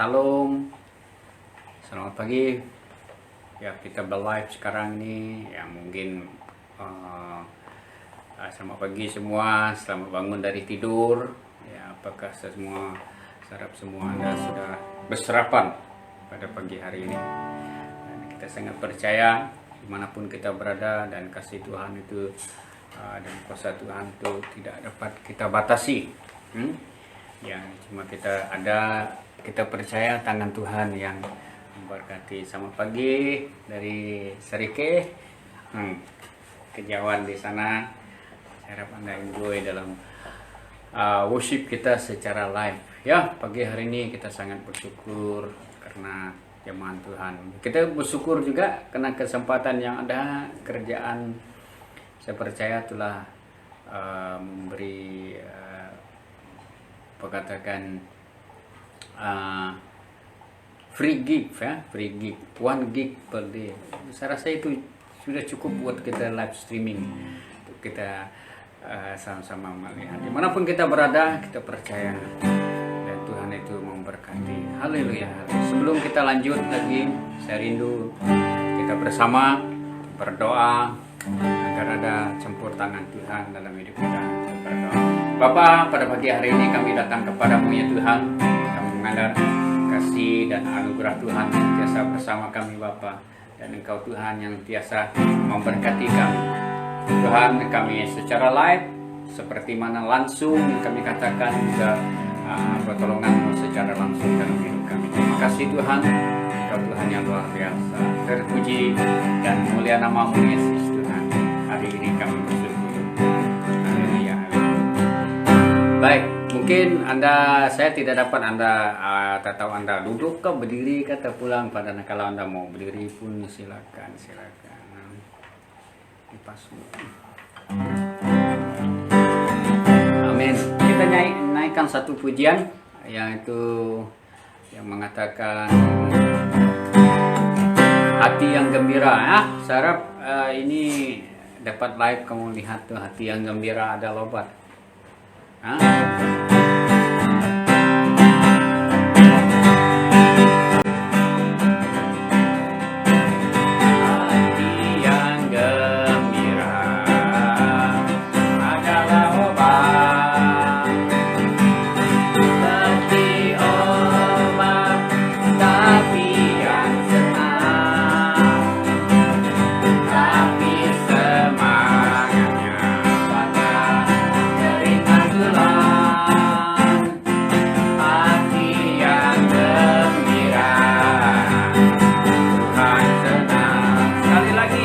Salam, selamat pagi. Ya, kita live sekarang ini. Ya, mungkin selamat pagi semua, selamat bangun dari tidur. Ya, apakah semua Anda sudah bersarapan pada pagi hari ini? Dan kita sangat percaya dimanapun kita berada, dan kasih Tuhan itu dan kuasa Tuhan itu tidak dapat kita batasi. Yang cuma kita percaya tangan Tuhan yang memberkati. Selamat pagi dari Serike, kejauhan di sana. Saya harap Anda enjoy dalam worship kita secara live. Ya, pagi hari ini kita sangat bersyukur karena firman Tuhan. Kita bersyukur juga karena kesempatan yang ada, kerjaan saya percaya telah memberi free gig, 1 gig per day. Saya rasa itu sudah cukup buat kita live streaming, untuk kita sama-sama melihat. Dimanapun kita berada, kita percaya dan Tuhan itu memberkati. Haleluya. Sebelum kita lanjut lagi, saya rindu kita bersama berdoa agar ada campur tangan Tuhan dalam hidup kita. Berdoa. Bapa, pada pagi hari ini kami datang kepadamu ya Tuhan. Kami mengandalkan kasih dan anugerah Tuhan yang tiasa bersama kami Bapa, dan Engkau Tuhan yang tiasa memberkati kami. Tuhan, kami secara live seperti mana langsung yang kami katakan juga pertolongan-Mu secara langsung dalam hidup kami. Terima kasih Tuhan, Engkau Tuhan yang luar biasa. Terpuji dan mulia nama-Mu Yesus Tuhan. Hari ini kami bersyukur. Haleluya. Baik, mungkin saya tidak dapat tahu Anda duduk ke berdiri kata pulang pada kalau Anda mau berdiri pun silakan. Amin. Kita naikkan satu pujian yaitu yang mengatakan hati yang gembira. Saya harap ini dapat live kamu lihat tuh, hati yang gembira ada lobat.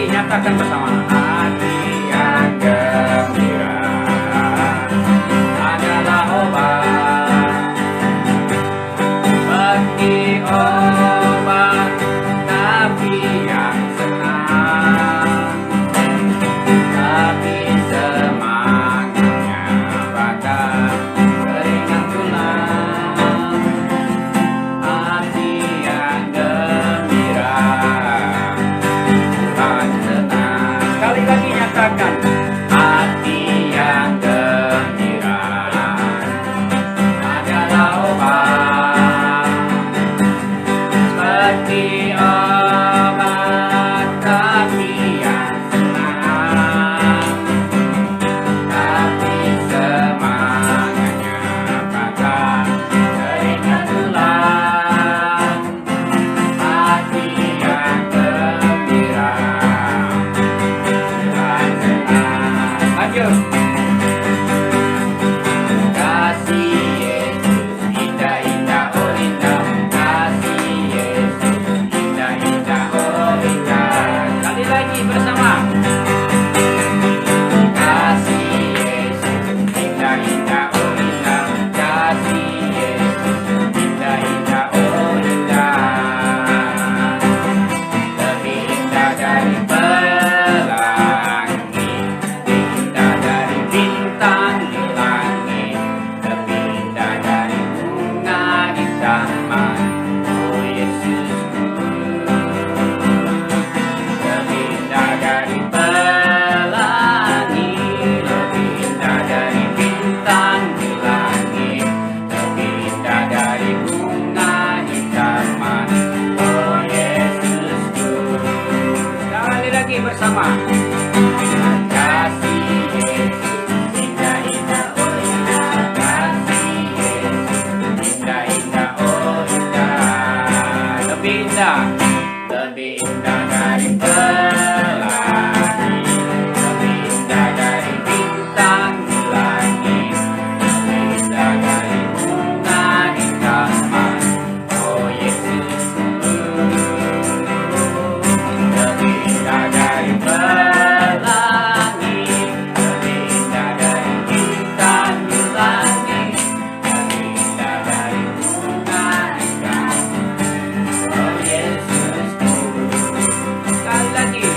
Nyatakan bersama. Hati yang gembira adalah obat, seperti obat, tapi yang senang, tapi semangatnya pada keringat tulang. Hati yang gembira, sekali lagi nyatakan, hati yang gembira adalah obat, seperti obat, tapi yang senang, tapi semangatnya pada keringat tulang. Hati yang gembira. Kasih Yesus indah-indah, oh indah. Kasih Yesus indah-indah, oh indah. Sekali lagi bersama. Kasih Yesus indah-indah, oh indah. Kasih Yesus indah-indah, oh indah. Lebih indah dari pelangi, indah dari bintang di langit, lebih indah dari bunga di taman. Oh Yesusku, lebih indah dari pelangi, lebih indah dari bintang di langit, lebih indah dari bunga di taman. bersama. Kasih Yesus, indah indah oh indah, kasih Yesus, indah indah oh indah, lebih indah dari pelangi, lebih indah dari bintang di langit, lebih indah dari bunga di taman. Oh Yesusku, lebih indah dari pelangi, lebih indah dari bintang di langit, lebih indah dari bunga di taman. Oh Yesusku, sekali lagi.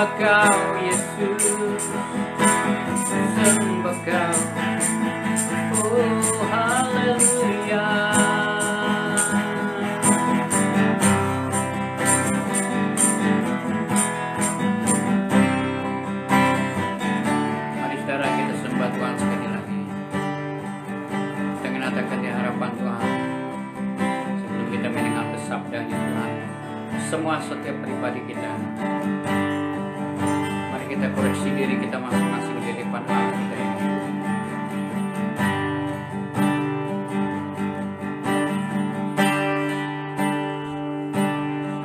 sembah Kau Yesus, sembah Kau. Oh haleluya. Mari saudara kita sembah Tuhan sekali lagi. Kita mengatakan di harapan Tuhan sebelum kita mendengar sabdanya Tuhan. Semua setiap pribadi kita, mari kita koreksi diri kita masing-masing di depan Allah kita ini.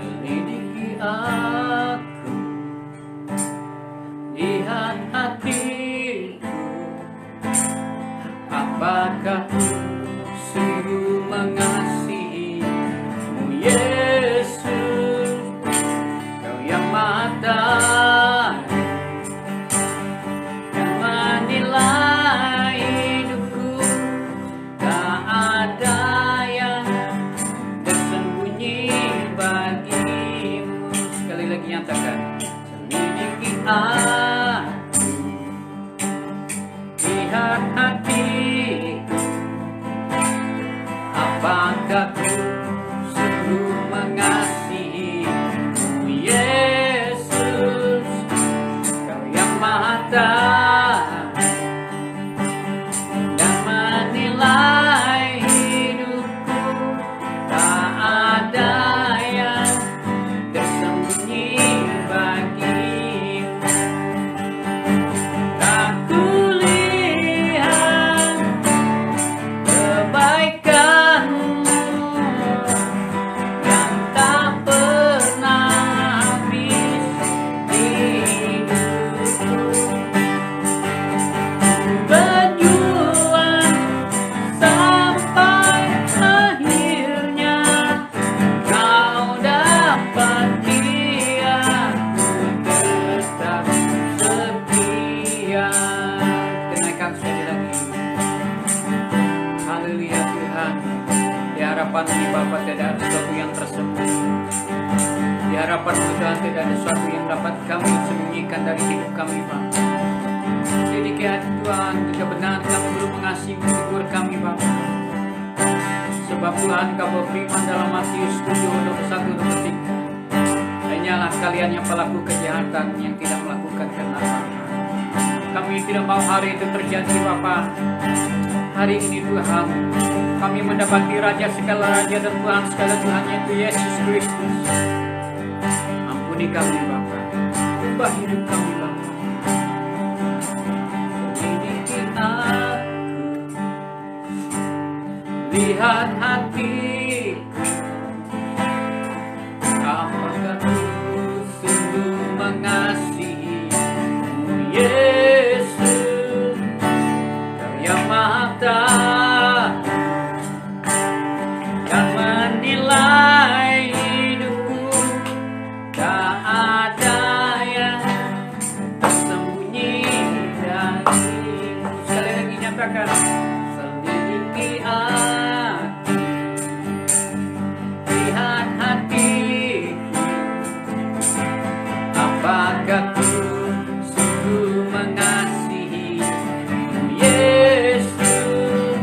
Selidiki aku, lihat hatiku, apakah ku sungguh mengasihimu Yesus, Kau yang Maha yang menilai hidupku, tak ada yang tersembunyi bagimu. Sekali lagi nyatakan, selidiki aku, lihat hatiku, apakah ku sungguh mengasihimu Yesus, Kau yang Maha dan menilai hidupku, tak ada yang tersembunyi bagimu. Tak kulihat kebaikanmu yang tak pernah habis di hidupku. Berjuang sampai akhirnya Kau dapat dia, ku tetap setia. Kenaikan sekali lagi. Haleluya Tuhan. Di harapan ini Bapa tidak ada sesuatu yang tersembunyi. Di harapan Tuhan tidak ada sesuatu yang dapat kami sembunyikan dari hidup kami Bapa. Selidiki hati Tuhan, jika benar kami belum mengasihi tegur kami Bapa. Sebab Tuhan Kau berfirman dalam Matius 7:21-23, hanyalah kalian yang pelaku kejahatan yang tidak melakukan karena apa. Kami tidak mau hari itu terjadi Bapa. Hari ini Tuhan, kami mendapati Raja segala Raja dan Tuhan segala Tuhan, yaitu Yesus Kristus. Ampuni kami Bapa, ubah hidup kami Bapa. Selidiki aku, lihat hatiku, apakah ku sungguh mengasihimu Yesus, Kau yang Maha dan menilai hidupku, tak ada yang tersembunyi darimu. Sekali lagi nyatakan, selidiki aku, lihat hatiku, apakah ku sungguh mengasihimu Yesus,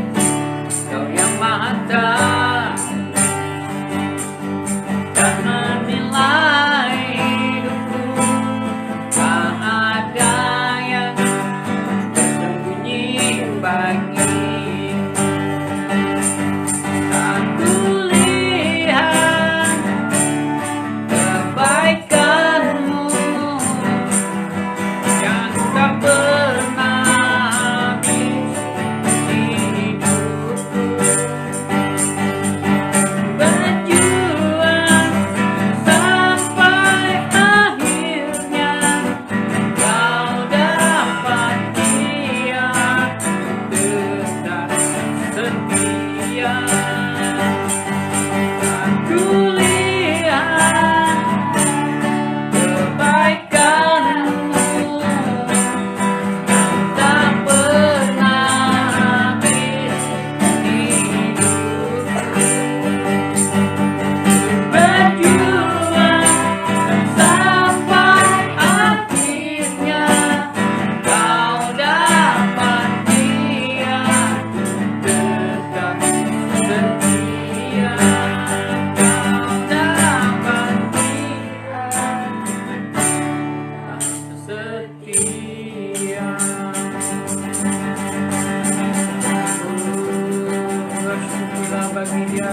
Kau yang Maha dan menilai hidupku, tak ada yang tersembunyi bagimu.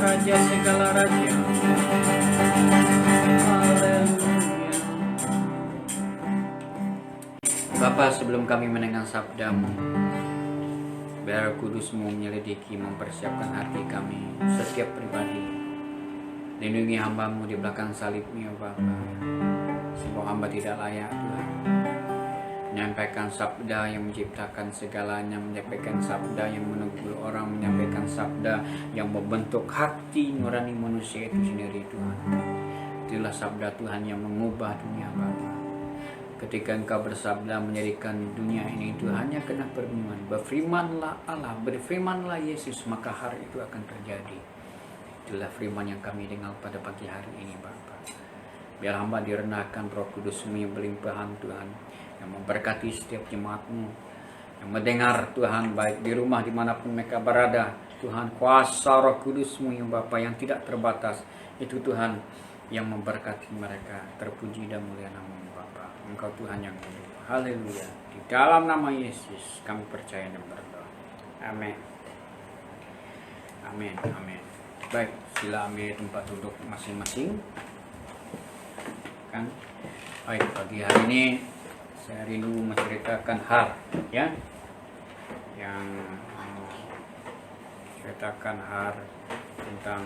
raja segala raja. Haleluya. Bapa, sebelum kami mendengar sabdamu, biar kudus-Mu menyelidiki, mempersiapkan hati kami, setiap pribadi. Lindungi hamba-Mu di belakang salib-Mu ya Bapa. Sebab hamba tidak layak Tuhan menyampaikan sabda yang menciptakan segalanya, menyampaikan sabda yang menegur orang, menyampaikan sabda yang membentuk hati nurani manusia itu sendiri Tuhan. Itulah sabda Tuhan yang mengubah dunia Bapa. Ketika Engkau bersabda menjadikan dunia ini itu hanya kena firman, berfirmanlah Allah, berfirmanlah Yesus, maka hari itu akan terjadi. Itulah firman yang kami dengar pada pagi hari ini Bapa. Biar hamba direndahkan Roh Kudus-Mu yang berlimpahan Tuhan, yang memberkati setiap jemaat-Mu, yang mendengar Tuhan, baik di rumah dimanapun mereka berada. Tuhan, kuasa Roh Kudus-Mu yang Bapa yang tidak terbatas, itu Tuhan yang memberkati mereka. Terpuji dan mulia nama-Mu Bapa. Engkau Tuhan yang hidup. Haleluya. Di dalam nama Yesus kami percaya dan berdoa. Amin. Amin. Amin. Baik, sila ambil tempat duduk masing-masing. Kan? Baik, pagi hari ini saya rindu menceritakan hal ya yang ceritakan hal tentang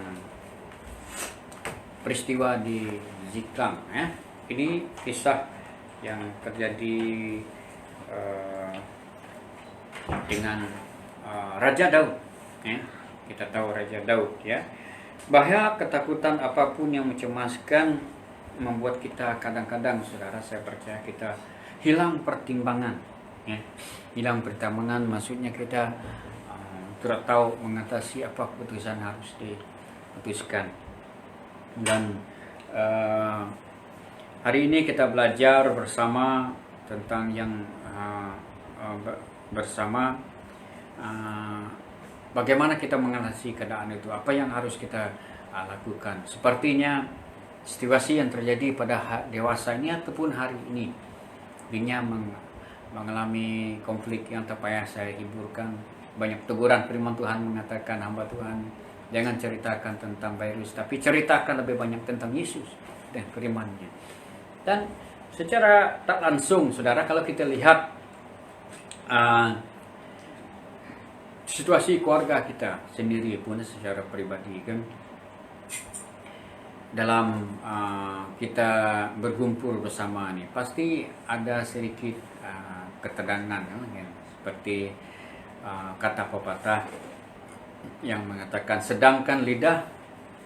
peristiwa di Ziklang ya. Ini kisah yang terjadi dengan Raja Daud ya. Kita tahu Raja Daud ya, bahaya ketakutan apapun yang mencemaskan membuat kita kadang-kadang, saudara, saya percaya kita hilang pertimbangan ya. Hilang pertimbangan maksudnya kita tidak tahu mengatasi apa keputusan harus diputuskan. Dan hari ini kita belajar bersama tentang yang bersama bagaimana kita mengatasi keadaan itu, apa yang harus kita lakukan. Sepertinya situasi yang terjadi pada dewasa ini ataupun hari ini, dunia mengalami konflik yang tak payah saya hiburkan. Banyak teguran firman Tuhan mengatakan, hamba Tuhan jangan ceritakan tentang virus, tapi ceritakan lebih banyak tentang Yesus dan firman-Nya. Dan secara tak langsung, saudara, kalau kita lihat situasi keluarga kita sendiri pun secara pribadi kan, dalam kita berkumpul bersama nih pasti ada sedikit ketegangan ya. Seperti kata pepatah yang mengatakan, sedangkan lidah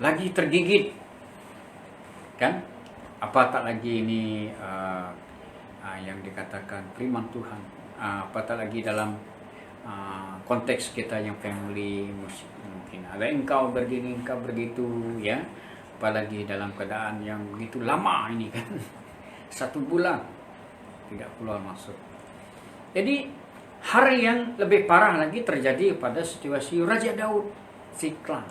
lagi tergigit kan, apa tak lagi ini yang dikatakan firman Tuhan, apa tak lagi dalam konteks kita yang family, mungkin ada engkau begini, engkau begitu ya. Apalagi dalam keadaan yang begitu lama ini kan, 1 bulan tidak keluar masuk. Jadi hari yang lebih parah lagi terjadi pada situasi Raja Daud, Ziklang.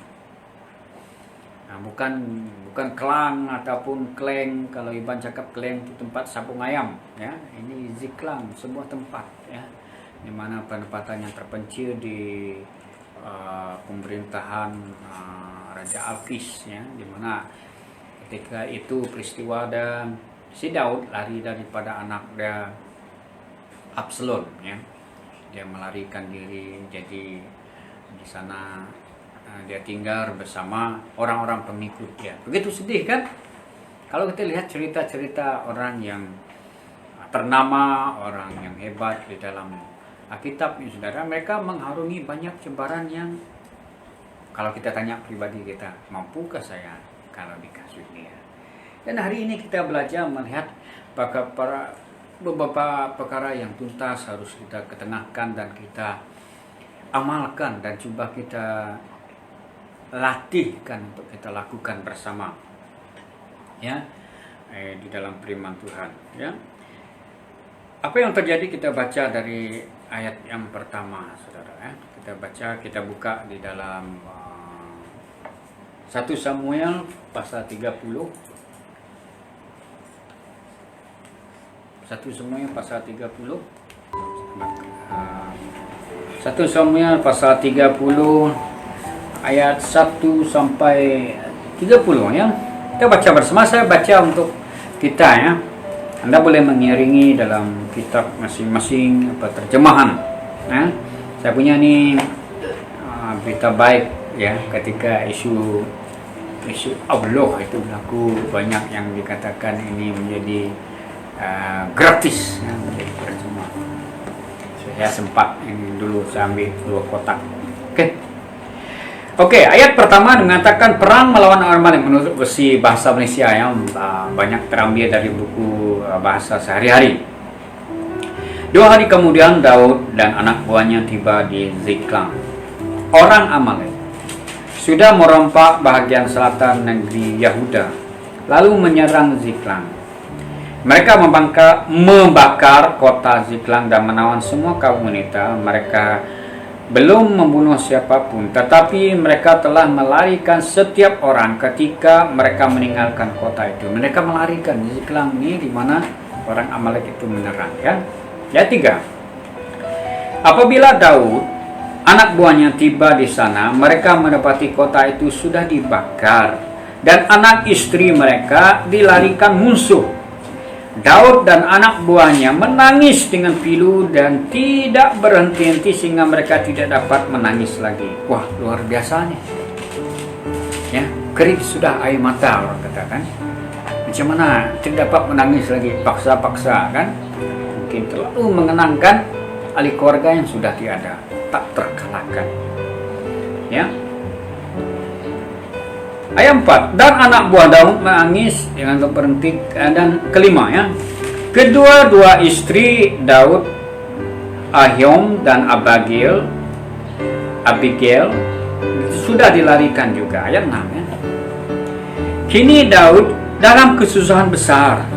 Nah, bukan kelang ataupun kleng. Kalau Iban cakap kleng itu tempat sabung ayam ya. Ini Ziklang, sebuah tempat ya, di mana penempatan yang terpencil di pemerintahan Raja Alkis ya, dimana ketika itu peristiwa dan si Daud lari daripada anak dia Absalom ya, dia melarikan diri, jadi di sana dia tinggal bersama orang-orang pengikut dia. Begitu sedih kan kalau kita lihat cerita-cerita orang yang ternama, orang yang hebat di dalam Alkitab ini, saudara, mereka mengharungi banyak cobaan yang kalau kita tanya pribadi kita, mampukah saya kalau dikasih dia? Dan hari ini kita belajar melihat beberapa perkara yang tuntas harus kita ketengahkan dan kita amalkan dan coba kita latihkan untuk kita lakukan bersama ya, di dalam firman Tuhan ya. Apa yang terjadi kita baca dari ayat yang pertama, saudara ya. Kita baca, kita buka di dalam 1 Samuel pasal 30. 1 Samuel pasal 30. 1 Samuel pasal 30 ayat 1 sampai 30 ya. Kita baca bersama, saya baca untuk kita ya. Anda boleh mengiringi dalam kitab masing-masing apa terjemahan. Ya. Saya punya nih berita baik ya, ketika isu Allah itu berlaku, banyak yang dikatakan ini menjadi gratis ya, menjadi percuma. Saya sempat ini dulu saya ambil 2 kotak. Oke, ayat pertama mengatakan perang melawan orang Amalek menurut versi bahasa Malaysia yang banyak terambil dari buku bahasa sehari-hari. 2 hari kemudian Daud dan anak buahnya tiba di Ziklag. Orang Amalek sudah merompak bahagian selatan negeri Yahuda, lalu menyerang Ziklag. Mereka membakar kota Ziklag dan menawan semua kaum wanita. Mereka belum membunuh siapapun, tetapi mereka telah melarikan setiap orang ketika mereka meninggalkan kota itu. Mereka melarikan di Ziklag ini, di mana orang Amalek itu menyerang ya. Ayat 3. Apabila Daud anak buahnya tiba di sana, mereka mendapati kota itu sudah dibakar dan anak istri mereka dilarikan musuh. Daud dan anak buahnya menangis dengan pilu dan tidak berhenti-henti sehingga mereka tidak dapat menangis lagi. Wah, luar biasa nih. Ya, kering sudah air mata orang katakan. Macam mana tidak dapat menangis lagi, paksa-paksa kan? Mungkin terlalu mengenangkan ahli keluarga yang sudah tiada, tak terkalahkan. Ya. Ayat 4, dan anak buah Daud menangis dengan berhenti. Dan kelima ya, kedua-dua istri Daud, Ahiom dan Abigail sudah dilarikan juga. Ayat 6 ya. Kini Daud dalam kesusahan besar.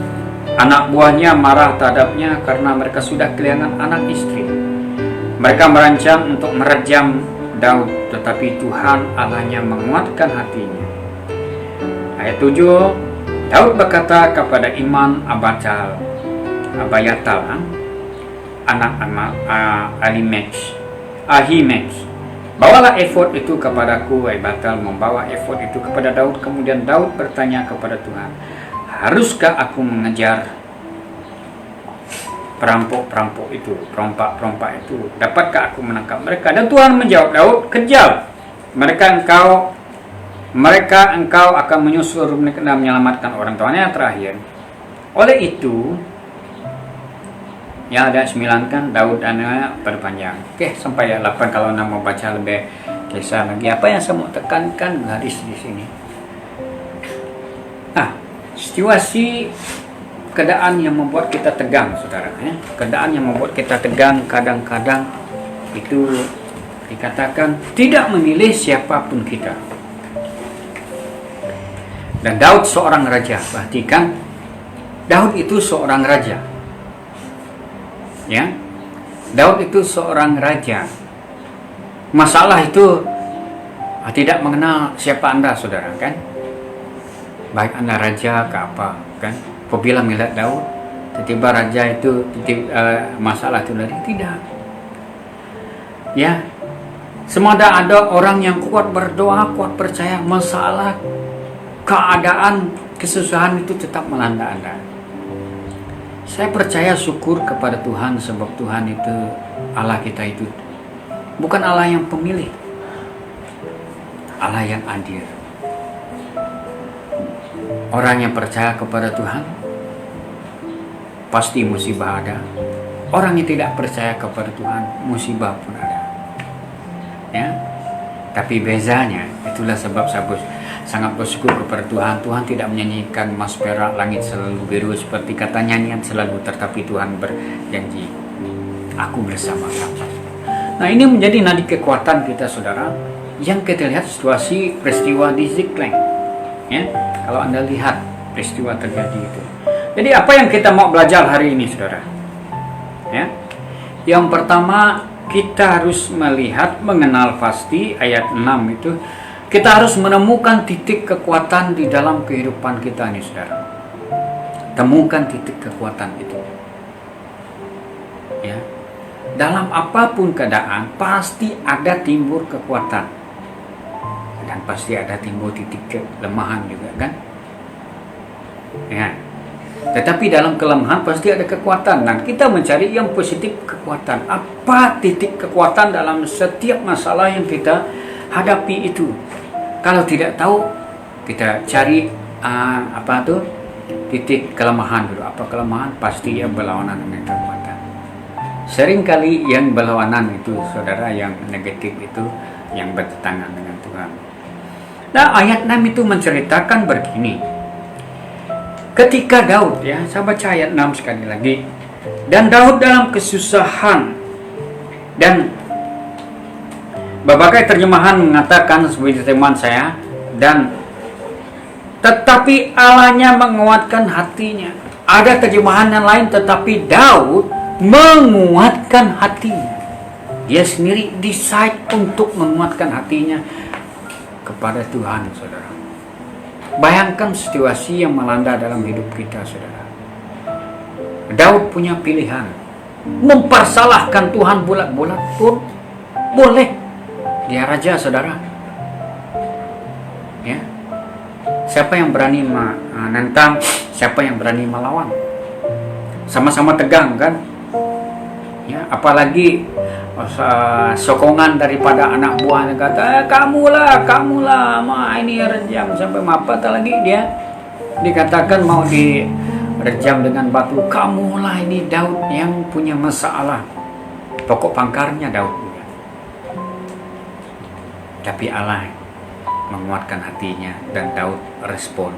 Anak buahnya marah terhadapnya karena mereka sudah kehilangan anak istri. Mereka merancang untuk merajam Daud, tetapi Tuhan Allahnya menguatkan hatinya. Ayat 7, Daud berkata kepada Iman Abayatal, anak Ahimaaz, bawalah efod itu kepadaku. Abayatal membawa efod itu kepada Daud. Kemudian Daud bertanya kepada Tuhan, haruskah aku mengejar perompak-perompak itu? Dapatkah aku menangkap mereka? Dan Tuhan menjawab Daud, kejar mereka, engkau akan menyusul mereka dan menyelamatkan orang tuanya. Yang terakhir, oleh itu yang ada 9 kan, Daud anaknya berpanjang. Oke, sampai ayat 8 kalau anda mau baca lebih kisah lagi. Apa yang saya mau tekankan garis di sini? Situasi keadaan yang membuat kita tegang, saudara ya. Keadaan yang membuat kita tegang kadang-kadang itu dikatakan tidak memilih siapapun kita. Dan Daud seorang raja. Perhatikan, Daud itu seorang raja. Ya. Daud itu seorang raja. Masalah itu tidak mengenal siapa Anda, saudara kan? Baik Anda raja ke apa, kan? Apabila melihat Daud, tiba-tiba raja itu masalah itu dari tidak. Ya. Semada ada orang yang kuat berdoa, kuat percaya, masalah keadaan kesusahan itu tetap melanda Anda. Saya percaya syukur kepada Tuhan, sebab Tuhan itu, Allah kita itu bukan Allah yang pemilih, Allah yang adil. Orang yang percaya kepada Tuhan pasti musibah ada. Orang yang tidak percaya kepada Tuhan, musibah pun ada. Ya. Tapi bezanya, itulah sebab saya sangat bersyukur kepada Tuhan. Tuhan tidak menyanyikan mas perak langit selalu biru seperti kata nyanyian selalu, tetapi Tuhan berjanji, aku bersama kamu. Nah, ini menjadi nadi kekuatan kita, saudara. Yang kita lihat situasi peristiwa di Ziklag. Ya, kalau Anda lihat peristiwa terjadi itu. Jadi apa yang kita mau belajar hari ini, saudara? Ya, yang pertama kita harus melihat, mengenal pasti ayat 6 itu. Kita harus menemukan titik kekuatan di dalam kehidupan kita nih, saudara. Temukan titik kekuatan itu. Ya. Dalam apapun keadaan pasti ada timbul kekuatan. dan pasti ada timbul titik kelemahan juga kan ya. Tetapi dalam kelemahan pasti ada kekuatan, dan kita mencari yang positif kekuatan. Apa titik kekuatan dalam setiap masalah yang kita hadapi itu? Kalau tidak tahu, kita cari titik kelemahan dulu. Apa kelemahan? Pasti ya berlawanan dengan kekuatan. Seringkali yang berlawanan itu, saudara, yang negatif itu yang bertentangan dengan Tuhan. Nah, ayat 6 itu menceritakan begini. Ketika Daud, ya, saya baca ayat 6 sekali lagi. Dan Daud dalam kesusahan, dan berbagai terjemahan mengatakan seperti teman saya, dan tetapi Allahnya menguatkan hatinya. Ada terjemahan yang lain, tetapi Daud menguatkan hatinya. Dia sendiri decide untuk menguatkan hatinya kepada Tuhan, saudara. Bayangkan situasi yang melanda dalam hidup kita, saudara. Daud punya pilihan. Mempersalahkan Tuhan bulat-bulat pun boleh. Dia raja, saudara. Ya. Siapa yang berani menentang, siapa yang berani melawan? Sama-sama tegang, kan? Ya, apalagi sokongan daripada anak buahnya kata, kamulah, ma ini rejam sampai apa lagi dia dikatakan mau direjam dengan batu. Kamulah, ini Daud yang punya masalah. Pokok pangkarnya Daud. Tapi Allah menguatkan hatinya dan Daud respon.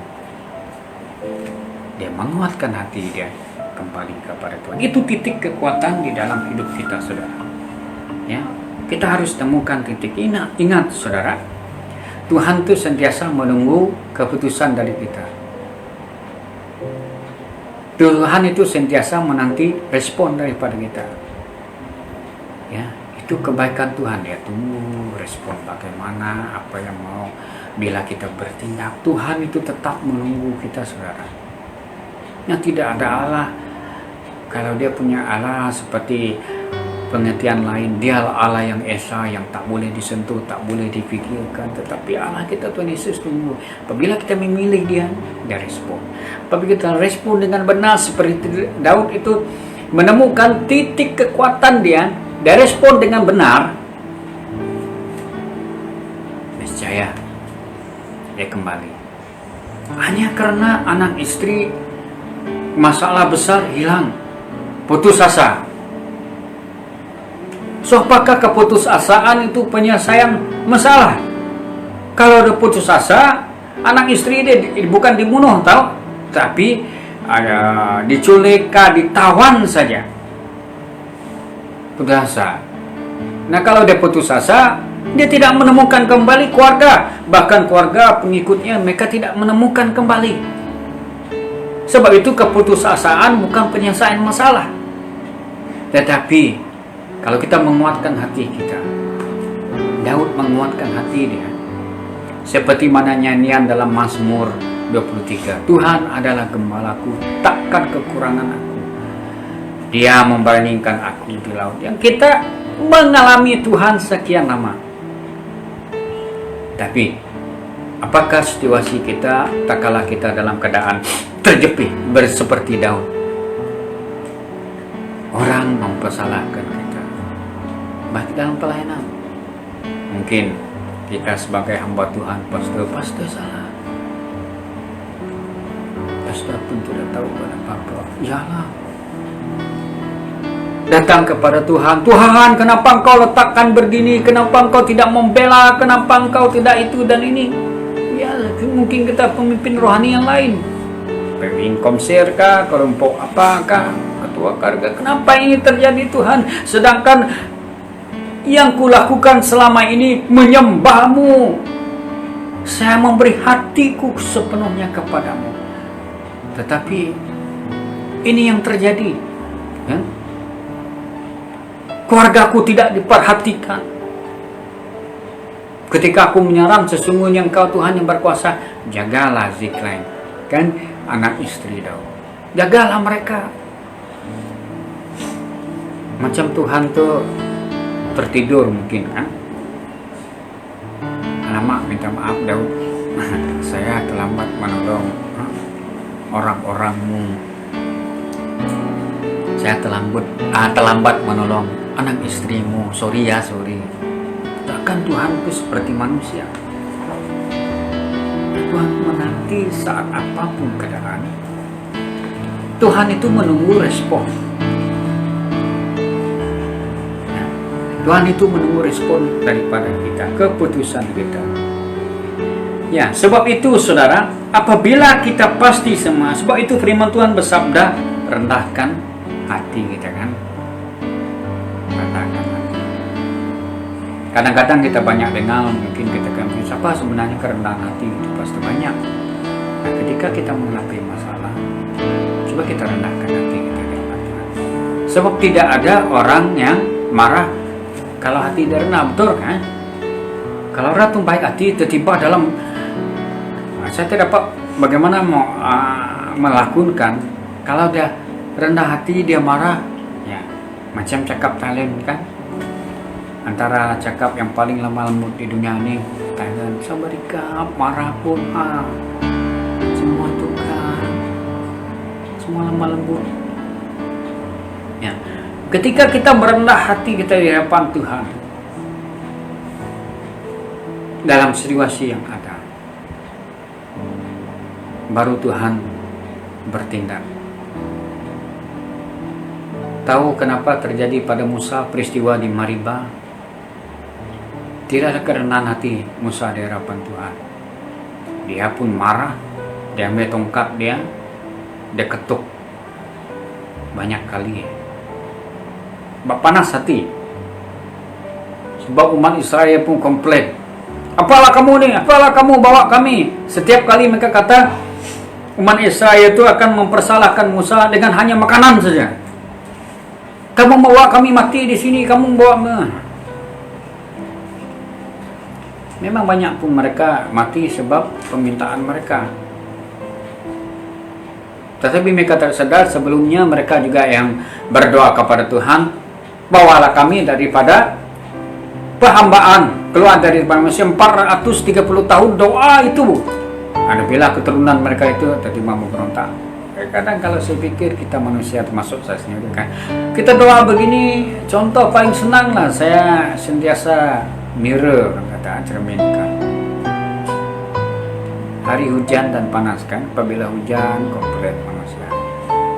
Dia menguatkan hati dia kembali kepada Tuhan. Itu titik kekuatan di dalam hidup kita, saudara. Ya, kita harus temukan titik. Ingat, saudara, Tuhan itu sentiasa menunggu keputusan dari kita. Tuhan itu sentiasa menanti respon daripada kita. Ya, itu kebaikan Tuhan. Dia tunggu respon bagaimana, apa yang mau. Bila kita bertindak, Tuhan itu tetap menunggu kita, saudara. Yang tidak ada Allah. Kalau dia punya Allah seperti pengertian lain, dia Allah yang esa, yang tak boleh disentuh, tak boleh dipikirkan. Tetapi Allah kita, Tuhan Yesus, tunggu. Apabila kita memilih dia respon. Apabila kita respon dengan benar seperti Daud itu menemukan titik kekuatan dia respon dengan benar, niscaya dia kembali. Hanya karena anak istri, masalah besar hilang, putus asa. So, apakah keputusasaan itu penyelesaian masalah? Kalau udah putus asa, anak istri dia bukan dibunuh, tahu? Tapi diculik, ditawan saja. Putus asa. Nah, kalau dia putus asa, dia tidak menemukan kembali keluarga. Bahkan keluarga pengikutnya mereka tidak menemukan kembali. Sebab itu keputusasaan bukan penyelesaian masalah. Tetapi kalau kita menguatkan hati kita, Daud menguatkan hati dia. Seperti mana nyanyian dalam Mazmur 23, Tuhan adalah gembalaku, takkan kekurangan aku. Dia membandingkan aku di laut. Yang kita mengalami Tuhan sekian lama. Tapi apakah situasi kita tak kalah kita dalam keadaan terjepit seperti Daud? Orang mempersalahkan kita, baik dalam pelayanan. Mungkin kita sebagai hamba Tuhan, pastor salah. Pastor pun tidak tahu apa-apa. Yalah. Datang kepada Tuhan, Tuhan, kenapa engkau letakkan begini? Kenapa engkau tidak membela? Kenapa engkau tidak itu dan ini? Ya, mungkin kita pemimpin rohani yang lain. Pemimpin komser kah? Kelompok apakah? Ketua keluarga. Kenapa ini terjadi, Tuhan? Sedangkan yang kulakukan selama ini menyembahmu. Saya memberi hatiku sepenuhnya kepadamu. Tetapi ini yang terjadi. Ya? Keluargaku tidak diperhatikan. Ketika aku menyerang, sesungguhnya engkau Tuhan yang berkuasa. Jagalah Ziklaim. Kan anak istri Daud. Jagalah mereka. Macam Tuhan tuh tertidur mungkin kan. alamak, minta maaf Daud, saya terlambat menolong orang-orangmu, saya terlambat menolong anak istrimu, sorry. Takkan Tuhan itu seperti manusia. Tuhan menanti saat apapun keadaan. Tuhan itu menunggu respon. Tuhan itu menunggu respon daripada kita, keputusan kita. Ya, sebab itu saudara, apabila kita pasti semua, sebab itu firman Tuhan bersabda, rendahkan hati kita kan. Rendahkan hati. Kadang-kadang kita banyak dengar, mungkin kita confuse, apa sebenarnya kerendahan hati itu pasti banyak. Nah, ketika kita menghadapi masalah, coba kita rendahkan hati kita di hadapan Tuhan. Sebab tidak ada orang yang marah kalau hati dia rendah, betul kan? Kalau orang tuh baik hati, tiba-tiba dalam saya tidak dapat bagaimana mau melakukan. Kalau dia rendah hati, dia marah, ya macam cakap Thailand kan? Antara cakap yang paling lemah lembut di dunia ini, Thailand, sabarika, marah pun, semua tukar, semua lemah lembut. Ya. Ketika kita merendah hati kita di hadapan Tuhan dalam situasi yang ada, baru Tuhan bertindak. Tahu kenapa terjadi pada Musa peristiwa di Mariba? Tidak ada kerendahan hati Musa di hadapan Tuhan. Dia pun marah, dia ambil tongkat dia ketuk banyak kali. Panas hati. Sebab umat Israel pun komplain. Apalah kamu nih? Apalah kamu bawa kami? Setiap kali mereka kata umat Israel itu akan mempersalahkan Musa dengan hanya makanan saja. Kamu bawa kami mati di sini, kamu bawa. Memang banyak pun mereka mati sebab permintaan mereka. Tetapi mereka tak sadar sebelumnya mereka juga yang berdoa kepada Tuhan, bawalah kami daripada perhambaan, keluar dari manusia 430 tahun doa itu. Ada bila keturunan mereka itu tiba-tiba memberontak. Kadang kalau saya pikir kita manusia, termasuk saya sendiri kan, kita doa begini, contoh paling senang lah, saya sentiasa mirror, kata cerminkan. Hari hujan dan panas kan, apabila hujan komplain manusia,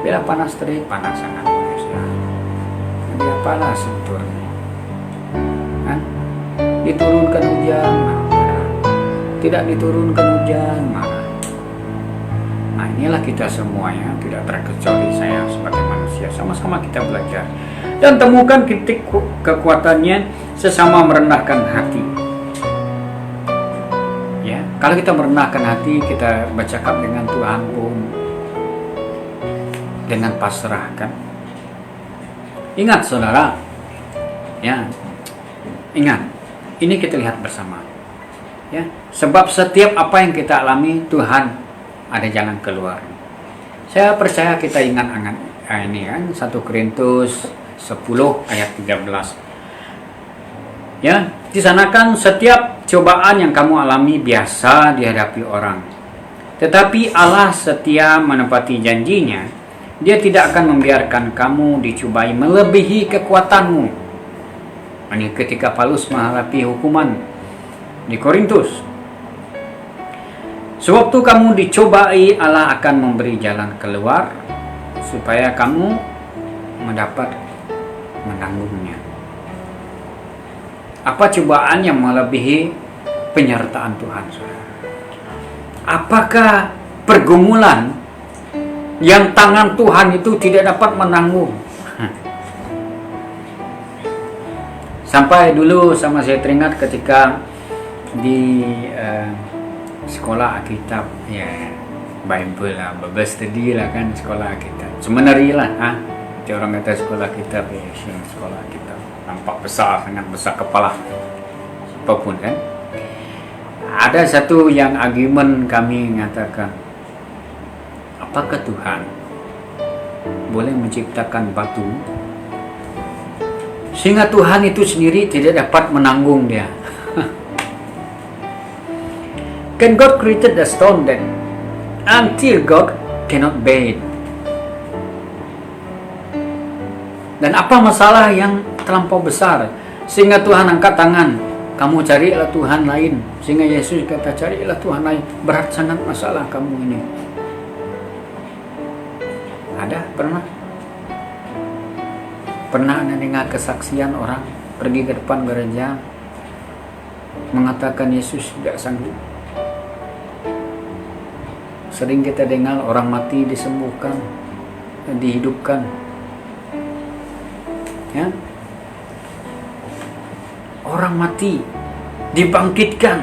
bila panas terik panas sangat manusia. Jadi apalah sebetulnya kan? Diturunkan hujan marah, tidak diturunkan hujan marah. Nah inilah kita semuanya, tidak terkecuali saya sebagai manusia, sama-sama kita belajar dan temukan titik kekuatannya sesama merendahkan hati. Ya, kalau kita merendahkan hati, kita bercakap dengan Tuhan pun dengan pasrah kan. Ingat saudara, ya, ingat, ini kita lihat bersama. Ya, sebab setiap apa yang kita alami, Tuhan ada jalan keluar. Saya percaya kita ingat ini kan 1 Korintus 10 ayat 13. Ya, di sana kan setiap cobaan yang kamu alami biasa dihadapi orang. Tetapi Allah setia menepati janjinya. Dia tidak akan membiarkan kamu dicobai melebihi kekuatanmu. Ini ketika Paulus menghadapi hukuman di Korintus. Sewaktu kamu dicobai, Allah akan memberi jalan keluar supaya kamu mendapat menanggungnya. Apa cobaan yang melebihi penyertaan Tuhan, saudara? Apakah pergumulan yang tangan Tuhan itu tidak dapat menanggung? Sampai dulu sama saya teringat ketika di sekolah Alkitab, ya Bible lah, study lah kan sekolah Alkitab. Sebenarnya lah, orang kata sekolah Alkitab, ya sekolah Alkitab. Nampak besar, sangat besar kepala. Apapun kan. Ada satu yang argumen kami mengatakan, apakah Tuhan boleh menciptakan batu sehingga Tuhan itu sendiri tidak dapat menanggung dia? Can God created a stone that until God cannot bear it? Dan apa masalah yang terlampau besar sehingga Tuhan angkat tangan, kamu carilah Tuhan lain, sehingga Yesus kata carilah Tuhan lain, berat sangat masalah kamu ini. Ada pernah Anda dengar kesaksian orang pergi ke depan gereja mengatakan Yesus tidak sanggup? Sering kita dengar orang mati disembuhkan dan dihidupkan, ya, orang mati dibangkitkan.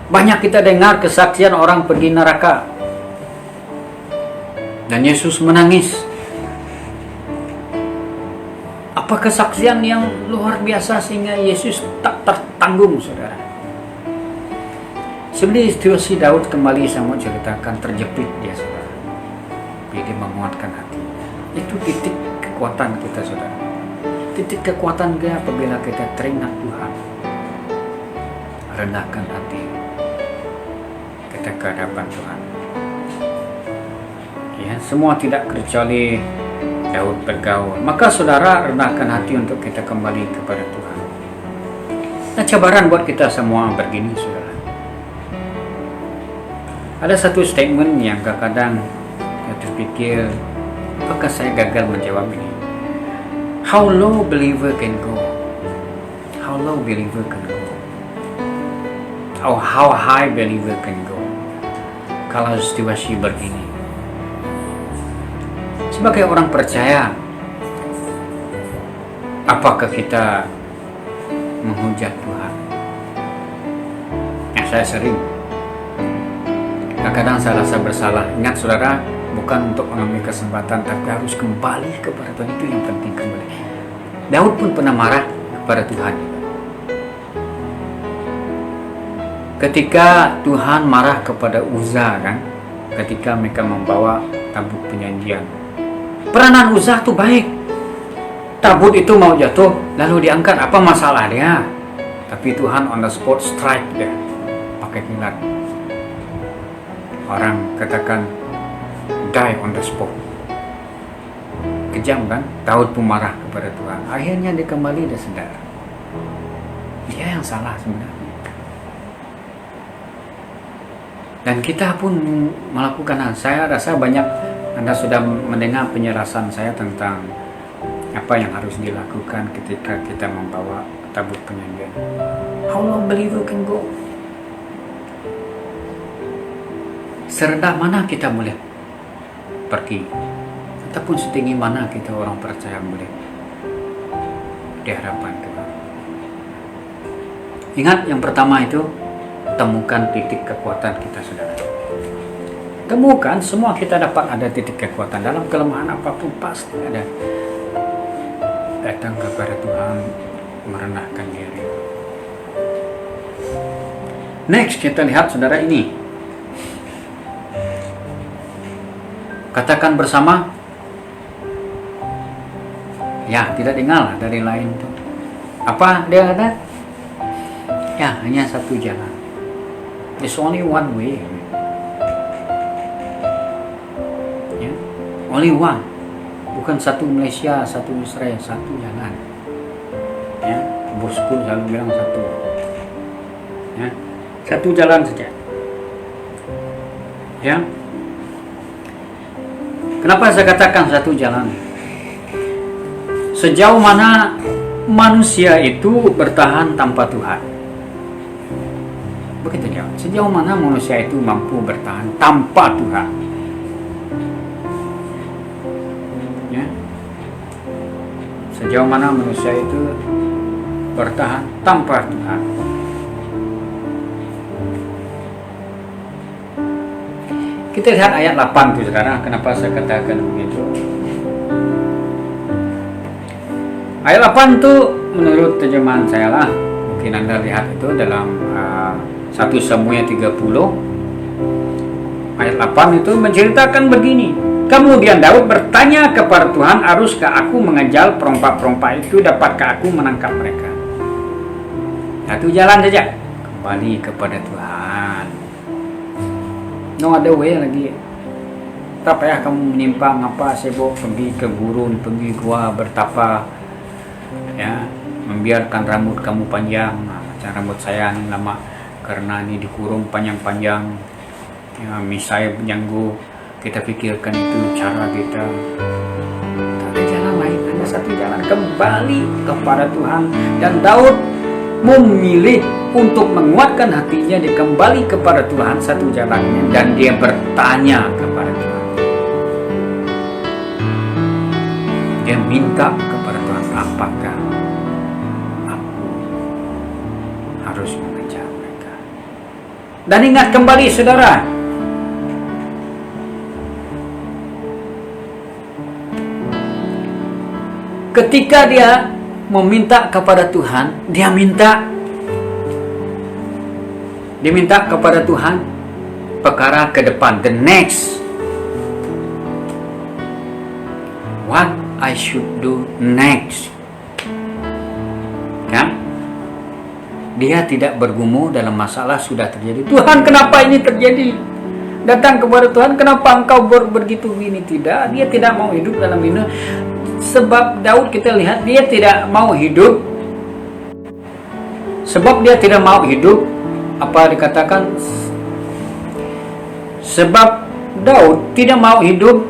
Banyak kita dengar kesaksian orang pergi neraka dan Yesus menangis. Apa kesaksian yang luar biasa sehingga Yesus tak tertanggung, saudara. Sebenarnya situasi Daud kembali saya mau ceritakan, terjepit dia, saudara. Jadi menguatkan hati. Itu titik kekuatan kita, saudara. Titik kekuatan kita apabila kita teringat Tuhan. Rendahkan hati kita ke hadapan Tuhan. Ya, semua tidak kecuali Daud bergaul. Maka saudara rendahkan hati untuk kita kembali kepada Tuhan. Nah, cabaran buat kita semua begini, saudara. Ada satu statement yang kadang-kadang saya terpikir, apakah saya gagal menjawab ini? How low believer can go? How low believer can go? Or how high believer can go? Kalau situasi begini, sebagai orang percaya, apakah kita menghujat Tuhan? Ya, saya sering. Kadang-kadang saya rasa bersalah. Ingat saudara, bukan untuk mengambil kesempatan, tapi harus kembali kepada Tuhan. Itu yang penting, kembali. Daud pun pernah marah kepada Tuhan. Ketika Tuhan marah kepada Uzza, kan, ketika mereka membawa tabut perjanjian. Peranan Uzza itu baik. Tabut itu mau jatuh, lalu diangkat, apa masalah dia? Tapi Tuhan on the spot strike dia, pakai kilat. Orang katakan die on the spot. Kejam kan? Daud pun marah kepada Tuhan. Akhirnya dia kembali, dia sadar dia yang salah sebenarnya. Dan kita pun melakukan hal. Saya rasa banyak Anda sudah mendengar penjelasan saya tentang apa yang harus dilakukan ketika kita membawa tabut perjanjian. How long believer can go? Serendah mana kita boleh pergi, ataupun setinggi mana kita orang percaya boleh di hadapan Tuhan. Ingat, yang pertama itu temukan titik kekuatan kita, saudara. Temukan, semua kita dapat ada titik kekuatan. Dalam kelemahan apapun pasti ada. Datang kepada Tuhan, merendahkan diri. Next, kita lihat saudara ini. Katakan bersama. Ya, tidak dengar dari lain tuh. Apa dia kata? Ya, hanya satu jalan. There's only one way. Ya, only one. Bukan satu Malaysia, satu Israel, satu jalan. Ya, bosku selalu bilang satu. Ya, satu jalan saja. Ya. Kenapa saya katakan satu jalan? Sejauh mana manusia itu bertahan tanpa Tuhan? Begitu dia. Sejauh mana manusia itu mampu bertahan tanpa Tuhan? Ya. Sejauh mana manusia itu bertahan tanpa Tuhan? Kita lihat ayat 8 itu, saudara. Kenapa saya katakan begitu? Ayat 8 itu menurut terjemahan saya lah. Mungkin Anda lihat itu dalam 1 Samuel 30. Ayat 8 itu menceritakan begini. Kemudian Daud bertanya kepada Tuhan, haruskah aku mengejar perompak-perompak itu? Dapatkah aku menangkap mereka? Satu jalan saja. kembali kepada Tuhan. No ada way lagi. Tak payah kamu menyimpang apa sibuk pergi ke gurun, pergi gua bertapa, ya, membiarkan rambut kamu panjang. Macam rambut saya ini lama karena ini dikurung panjang-panjang, ya, misai mengganggu. Kita pikirkan itu cara kita. Tak ada jalan lain, hanya satu jalan, kembali kepada Tuhan. Dan Daud memilih untuk menguatkan hatinya, dia kembali kepada Tuhan, satu jalannya, dan dia bertanya kepada Tuhan. Dia minta kepada Tuhan, apakah aku harus mengejar mereka? Dan ingat kembali saudara, ketika dia meminta kepada Tuhan, dia minta kepada Tuhan perkara ke depan, the next, what I should do next. Kan? Dia tidak bergumul dalam masalah sudah terjadi. Tuhan, kenapa ini terjadi? Datang kepada Tuhan, kenapa engkau begitu ini? Tidak, dia tidak mau hidup dalam ini. Sebab Daud kita lihat dia tidak mau hidup. Sebab dia tidak mau hidup, apa dikatakan? Sebab Daud tidak mau hidup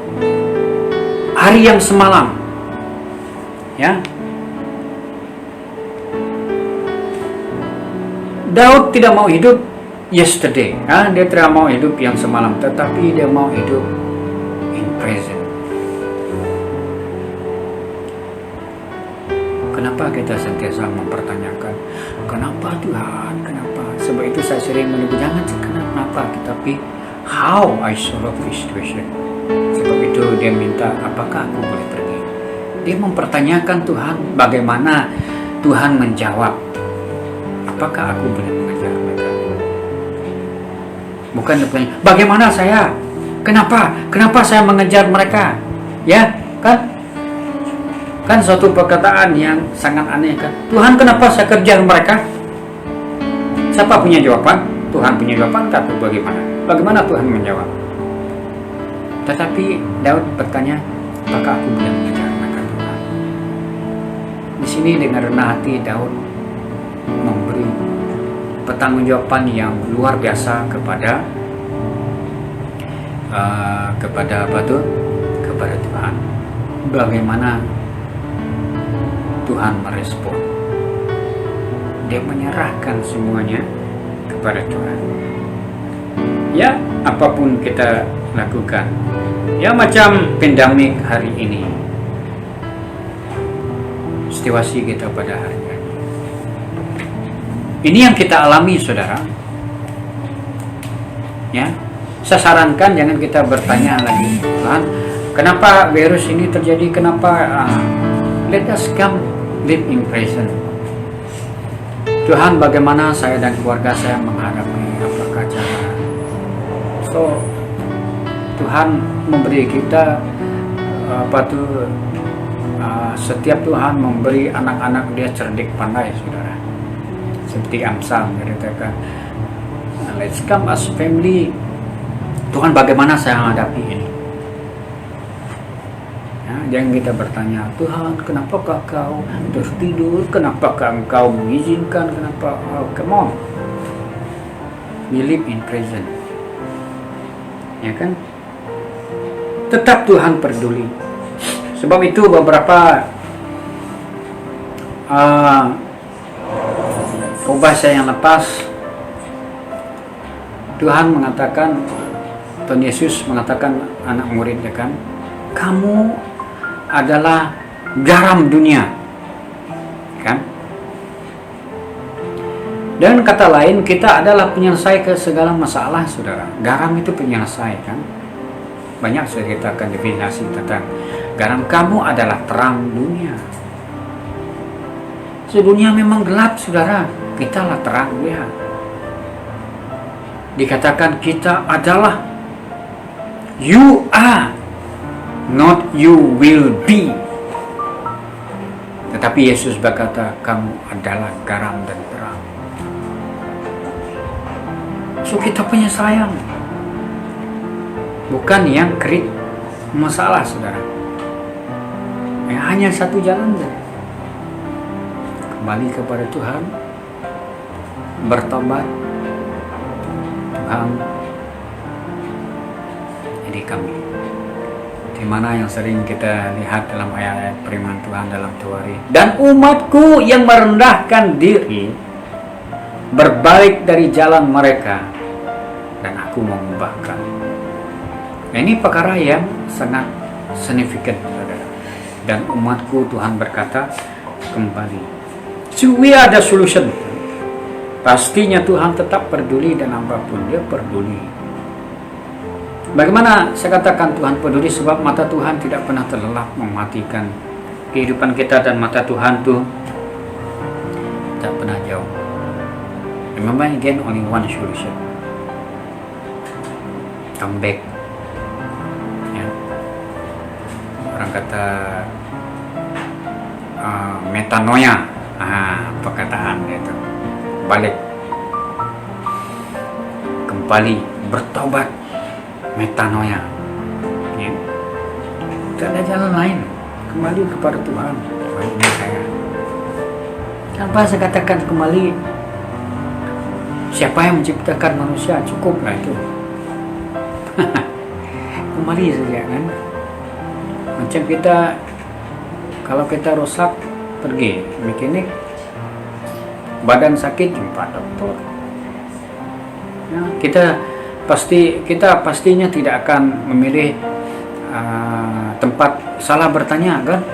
hari yang semalam. Ya. Daud tidak mau hidup yesterday. Dia tidak mau hidup yang semalam, tetapi dia mau hidup in present. Kenapa kita sentiasa mempertanyakan, kenapa Tuhan, kenapa? Sebab itu saya sering menunggu, jangan kenapa, tetapi how I solve this situation. Sebab itu dia minta, apakah aku boleh pergi? Dia mempertanyakan Tuhan, bagaimana Tuhan menjawab, apakah aku boleh mengejar mereka? Bukan bertanya, bagaimana saya? Kenapa saya mengejar mereka? Ya, kan suatu perkataan yang sangat aneh kan. Tuhan, kenapa saya kejar mereka? Siapa punya jawaban? Tuhan punya jawaban, tapi bagaimana? Bagaimana Tuhan menjawab? Tetapi Daud bertanya, apakah aku boleh mengejar mereka, Tuhan? Di sini dengan rendah hati Daud memberi pertanggungjawaban yang luar biasa kepada kepada Tuhan. Bagaimana Tuhan merespon? Dia menyerahkan semuanya kepada Tuhan. Ya, apapun kita lakukan, ya macam pandemik hari ini, situasi kita pada hari ini, ini yang kita alami saudara. Ya, saya sarankan jangan kita bertanya lagi, Tuhan, kenapa virus ini terjadi, kenapa? Let us come live in present. Tuhan, bagaimana saya dan keluarga saya menghadapi apakah cara? So Tuhan memberi kita setiap Tuhan memberi anak-anak dia cerdik pandai saudara. Seperti Amsal mengatakan, let's come as family. Tuhan, bagaimana saya menghadapi ini? Jangan kita bertanya, Tuhan, kenapakah kau tertidur? Kenapakah engkau mengizinkan? Kenapa? Oh, come on. We live in present. Ya kan? Tetap Tuhan peduli. Sebab itu beberapa bahasa yang lepas, Tuhan mengatakan, Tuhan Yesus mengatakan anak muridnya kan, kamu adalah garam dunia, kan? Dan kata lain, kita adalah penyelesai ke segala masalah, saudara. Garam itu penyelesai, kan? Banyak saya ceritakan definisi tentang garam. Kamu adalah terang dunia. Dunia memang gelap, saudara. Kita lah terang dia. Dikatakan kita adalah, you are, not you will be. Tetapi Yesus berkata, kamu adalah garam dan terang. So kita punya sayang, bukan yang krik masalah, saudara. Hanya satu jalan saja. Kembali kepada Tuhan, bertobat. Tuhan, jadi kami. Di mana yang sering kita lihat dalam ayat-ayat firman Tuhan dalam Tawarikh. Dan umatku yang merendahkan diri berbalik dari jalan mereka, dan aku mengubahkan. Ini perkara yang sangat signifikan, saudara. Dan umatku, Tuhan berkata, kembali. So we are the solution. Pastinya Tuhan tetap peduli, dan apapun Dia peduli. Bagaimana saya katakan Tuhan peduli? Sebab mata Tuhan tidak pernah terlelap mematikan kehidupan kita, dan mata Tuhan tuh tak pernah jauh. Remember again, only one solution. Come back. Ya. Orang kata metanoia, perkataan itu balik, kembali, bertobat, metanoia. Ya. Tidak ada jalan lain, kembali kepada Tuhan. Tuhan, ini saya. Kenapa saya katakan kembali? Siapa yang menciptakan manusia? Cukuplah itu. Kembali saja, kan? Macam kita, kalau kita rusak, pergi mekanik, badan sakit jumpa dokter. Ya, kita pastinya tidak akan memilih tempat salah bertanya, kan?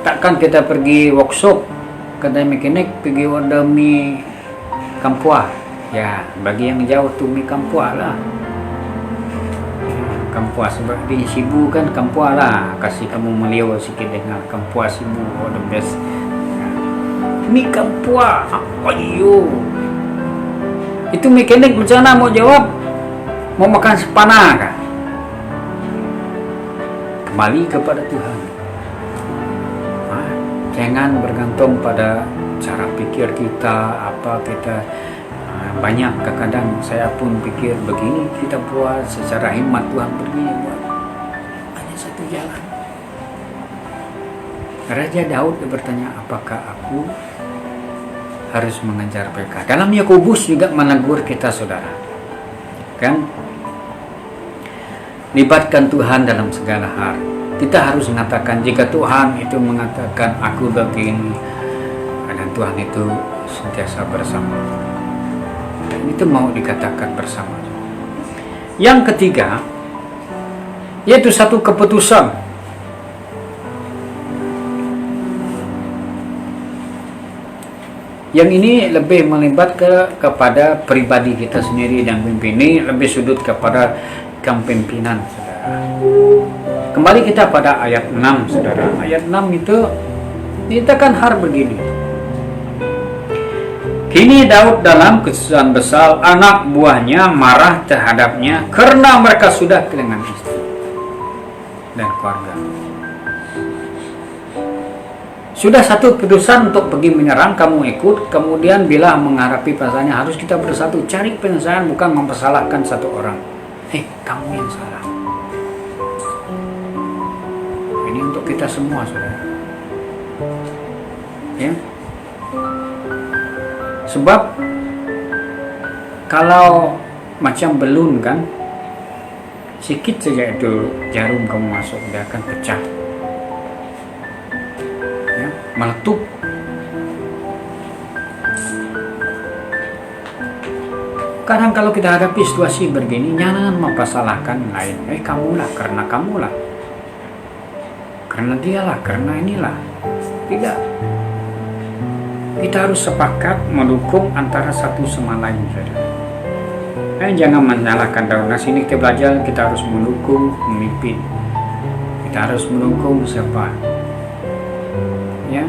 Takkan kita pergi workshop kedai mekanik, pergi order mie kampua. Ya, bagi yang jauh tuh mie kampua lah. Kampua sebab dia sibu kan, kampua lah. Kasih kamu meliau sikit dengan kampua sibu, oh the best. Mie kampua, ayo. Itu mekanik macam mana mau jawab? Mau makan sepana kah? Kembali kepada Tuhan. Jangan bergantung pada cara pikir kita, apa kita. Banyak kadang saya pun pikir begini kita buat, secara hikmat Tuhan begini buat. Hanya satu jalan. Raja Daud bertanya, apakah aku harus mengejar mereka? Dalam Yakobus juga menegur kita, saudara. Kan? Libatkan Tuhan dalam segala hal. Kita harus mengatakan, jika Tuhan itu mengatakan aku begini, dan Tuhan itu sentiasa bersama. Itu mau dikatakan bersama. Yang ketiga, yaitu satu keputusan. Yang ini lebih melibat kepada pribadi kita sendiri, dan ini lebih sudut kepada kepemimpinan, saudara. Kembali kita pada ayat 6, saudara. Ayat 6 itu dikatakan hal begini. Kini Daud dalam kesusahan besar, anak buahnya marah terhadapnya karena mereka sudah kehilangan istri dan keluarga. Sudah satu keputusan untuk pergi menyerang, kamu ikut. Kemudian bila menghadapi pasalnya, harus kita bersatu, cari penyelesaian, bukan mempersalahkan satu orang. Kamu yang salah. Ini untuk kita semua, saudara. Ya. Sebab kalau macam belun, kan, sikit saja itu jarum kamu masuk, dia akan pecah, ya, meletup. Kadang kalau kita hadapi situasi begini, jangan mempersalahkan lain. Kamulah, karena dialah, karena inilah. Tidak. Kita harus sepakat mendukung antara satu sama lain, saudara. Jangan menyalahkan Daud. Nah, sini kita belajar, kita harus mendukung pemimpin. Kita harus mendukung siapa? Ya.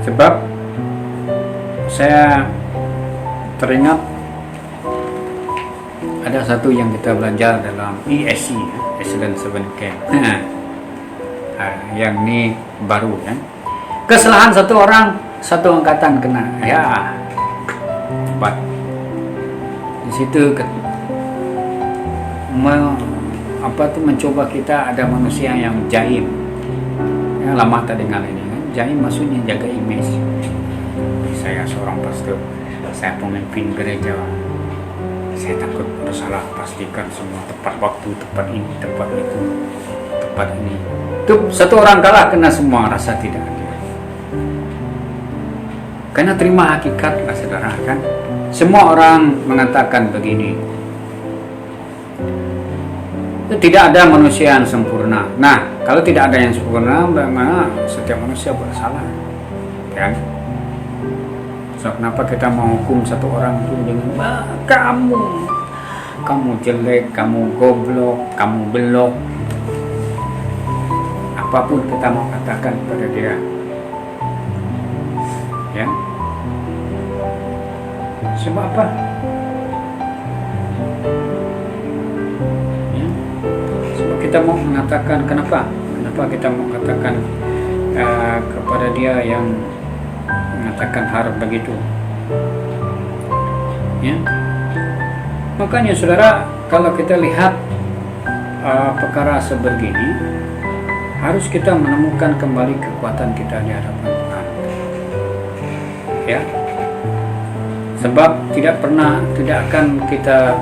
Sebab saya teringat ada satu yang kita belajar dalam ESC, Excellent Seven Camp. Yang ini baru, kan? Kesalahan satu orang, satu angkatan kena, ya, cepat. Di situ mencoba kita ada manusia yang jaim. Yang lama tak dengar ini kan. Jaim maksudnya jaga image. Saya seorang pastor, saya pemimpin gereja. Saya takut bersalah, pastikan semua tepat waktu, tepat ini, tepat itu, tepat ini. Itu satu orang kalah kena semua, rasa tidak adil. Karena terima hakikat lah saudara kan. Semua orang mengatakan begini. Tidak ada manusia yang sempurna. Nah, kalau tidak ada yang sempurna, bagaimana setiap manusia bersalah, kan? So, kenapa kita mau hukum satu orang itu dengan kamu jelek, kamu goblok, kamu belok, apapun kita mau katakan pada dia, ya? Sebab apa? Ya? Sebab kita mau mengatakan kenapa kita mau katakan kepada dia yang mengatakan harap begitu, ya. Makanya saudara, kalau kita lihat perkara sebegini, harus kita menemukan kembali kekuatan kita di hadapan Tuhan, ya. Sebab tidak akan kita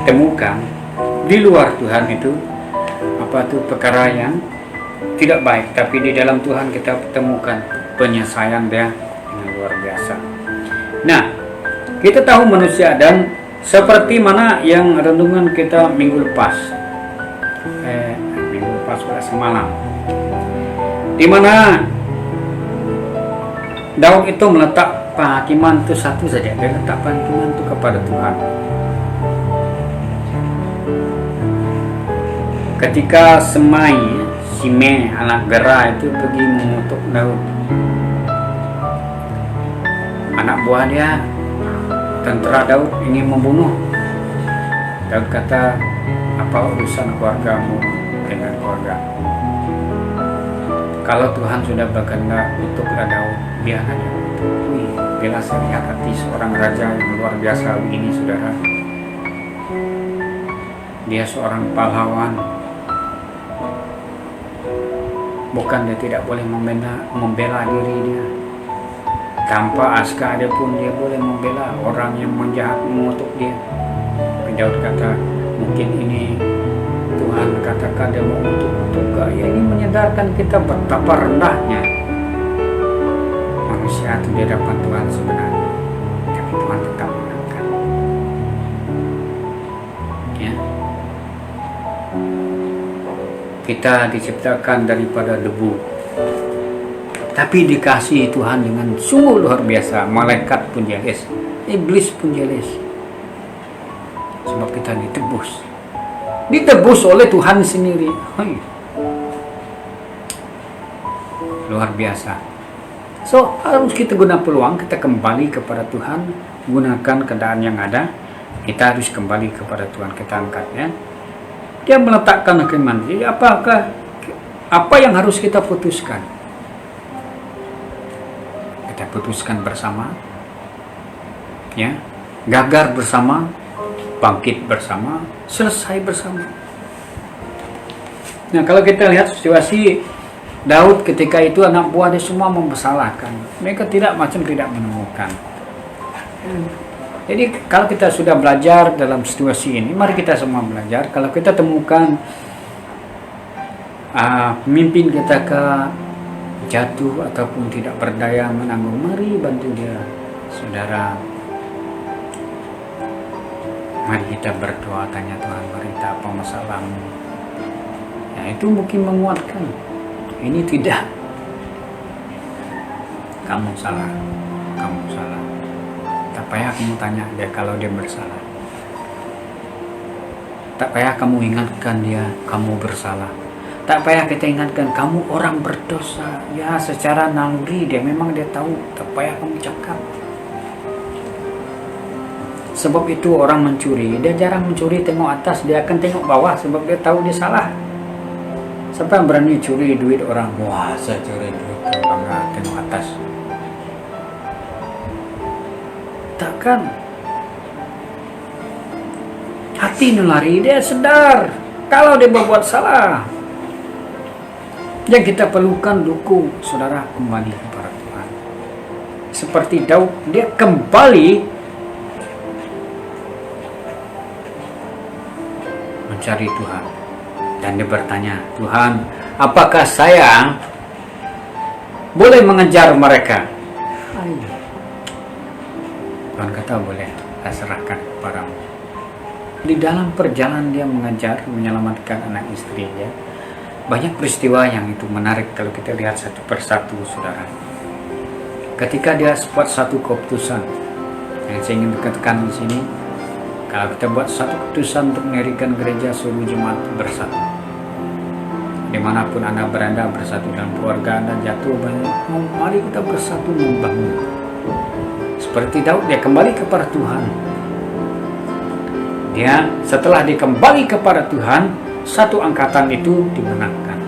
temukan di luar Tuhan itu perkara yang tidak baik, tapi di dalam Tuhan kita temukan penyelesaian dia yang luar biasa. Nah, kita tahu manusia dan seperti mana yang renungan kita minggu lepas pada semalam, di mana Daud itu meletak penghakiman itu satu saja, dia letak penghakiman itu kepada Tuhan. Ketika Simei anak Gera itu pergi mengutuk Daud, anak buah dia, tentara Daud ingin membunuh. Daud kata, apa urusan keluargamu dengan keluarga? Kalau Tuhan sudah berkehendak utuklah Daud, biar aja. Bila saya lihat hati seorang raja yang luar biasa ini, saudara. Dia seorang pahlawan. Bukan dia tidak boleh membela diri dia. Tanpa askar dia pun dia boleh membela orang yang menjahat mengutuk dia. Daud kata, mungkin ini Tuhan katakan dia mau untuk ya, ini menyadarkan kita betapa rendahnya manusia itu di hadapan Tuhan sebenarnya. Tapi Tuhan tetap menangkan. Ya. Kita diciptakan daripada debu, tapi dikasihi Tuhan dengan sungguh luar biasa. Malaikat pun jeles, iblis pun jeles, sebab kita ditebus oleh Tuhan sendiri. Luar biasa. So, harus kita guna peluang, kita kembali kepada Tuhan, gunakan keadaan yang ada. Kita harus kembali kepada Tuhan, kita angkat, ya. Dia meletakkan hakiman. Jadi apa yang harus kita putuskan? Kita putuskan bersama, ya, gagar bersama, bangkit bersama, selesai bersama. Nah, kalau kita lihat situasi Daud ketika itu, anak buah dia semua mempersalahkan. Mereka tidak menemukan. Jadi kalau kita sudah belajar dalam situasi ini, mari kita semua belajar. Kalau kita temukan pemimpin kita jatuh ataupun tidak berdaya menanggung, mari bantu dia, saudara. Mari kita berdoa, tanya Tuhan, berita apa masalahmu. Ya, itu mungkin menguatkan. Ini tidak, kamu salah. Tak payah kamu tanya dia kalau dia bersalah. Tak payah kamu ingatkan dia kamu bersalah. Tak payah kita ingatkan kamu orang berdosa. Ya, secara naluri dia memang dia tahu. Tak payah kamu cakap. Sebab itu orang mencuri, dia jarang mencuri tengok atas, dia akan tengok bawah sebab dia tahu dia salah. Siapa yang berani curi duit orang? Wah, saya curi duit orang, tengok atas. Takkan. Hati nurani, dia sadar kalau dia berbuat salah. Yang kita perlukan dukung saudara kembali kepada Tuhan. Seperti Daud, dia kembali mencari Tuhan. Dan dia bertanya, Tuhan, apakah saya boleh mengejar mereka? Tuhan kata, boleh, saya serahkan kepadamu. Di dalam perjalanan dia mengejar, menyelamatkan anak istrinya, banyak peristiwa yang itu menarik kalau kita lihat satu persatu, saudara. Ketika dia buat satu keputusan, yang saya ingin katakan di sini, kalau kita buat satu keputusan untuk mendirikan gereja, suruh jemaat bersatu. Dimanapun Anda berada, bersatu dalam keluarga Anda, jatuh banyak, mari kita bersatu membangun. Seperti Daud, dia kembali kepada Tuhan. Dia setelah dia kembali kepada Tuhan, satu angkatan itu dimenangkan.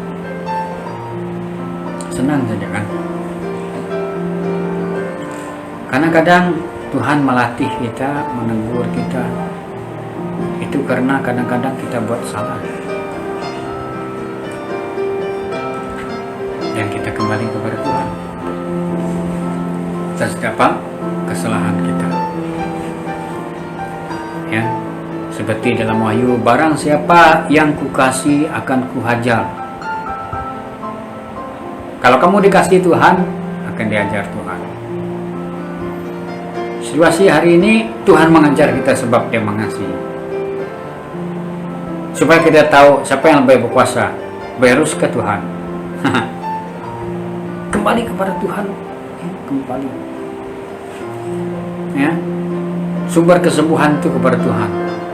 Senang saja kan? Kadang-kadang Tuhan melatih kita, menegur kita. Itu karena kadang-kadang kita buat salah. Dan kita kembali kepada Tuhan atas apa? Kesalahan kita. Ya. Seperti dalam Wahyu, barang siapa yang kukasih akan kuhajar. Kalau kamu dikasih Tuhan, akan diajar Tuhan. Situasi hari ini, Tuhan mengajar kita sebab dia mengasihi. Supaya kita tahu siapa yang lebih berkuasa, berus ke Tuhan. Kembali kepada Tuhan. Kembali. Ya. Sumber kesembuhan itu kepada Tuhan.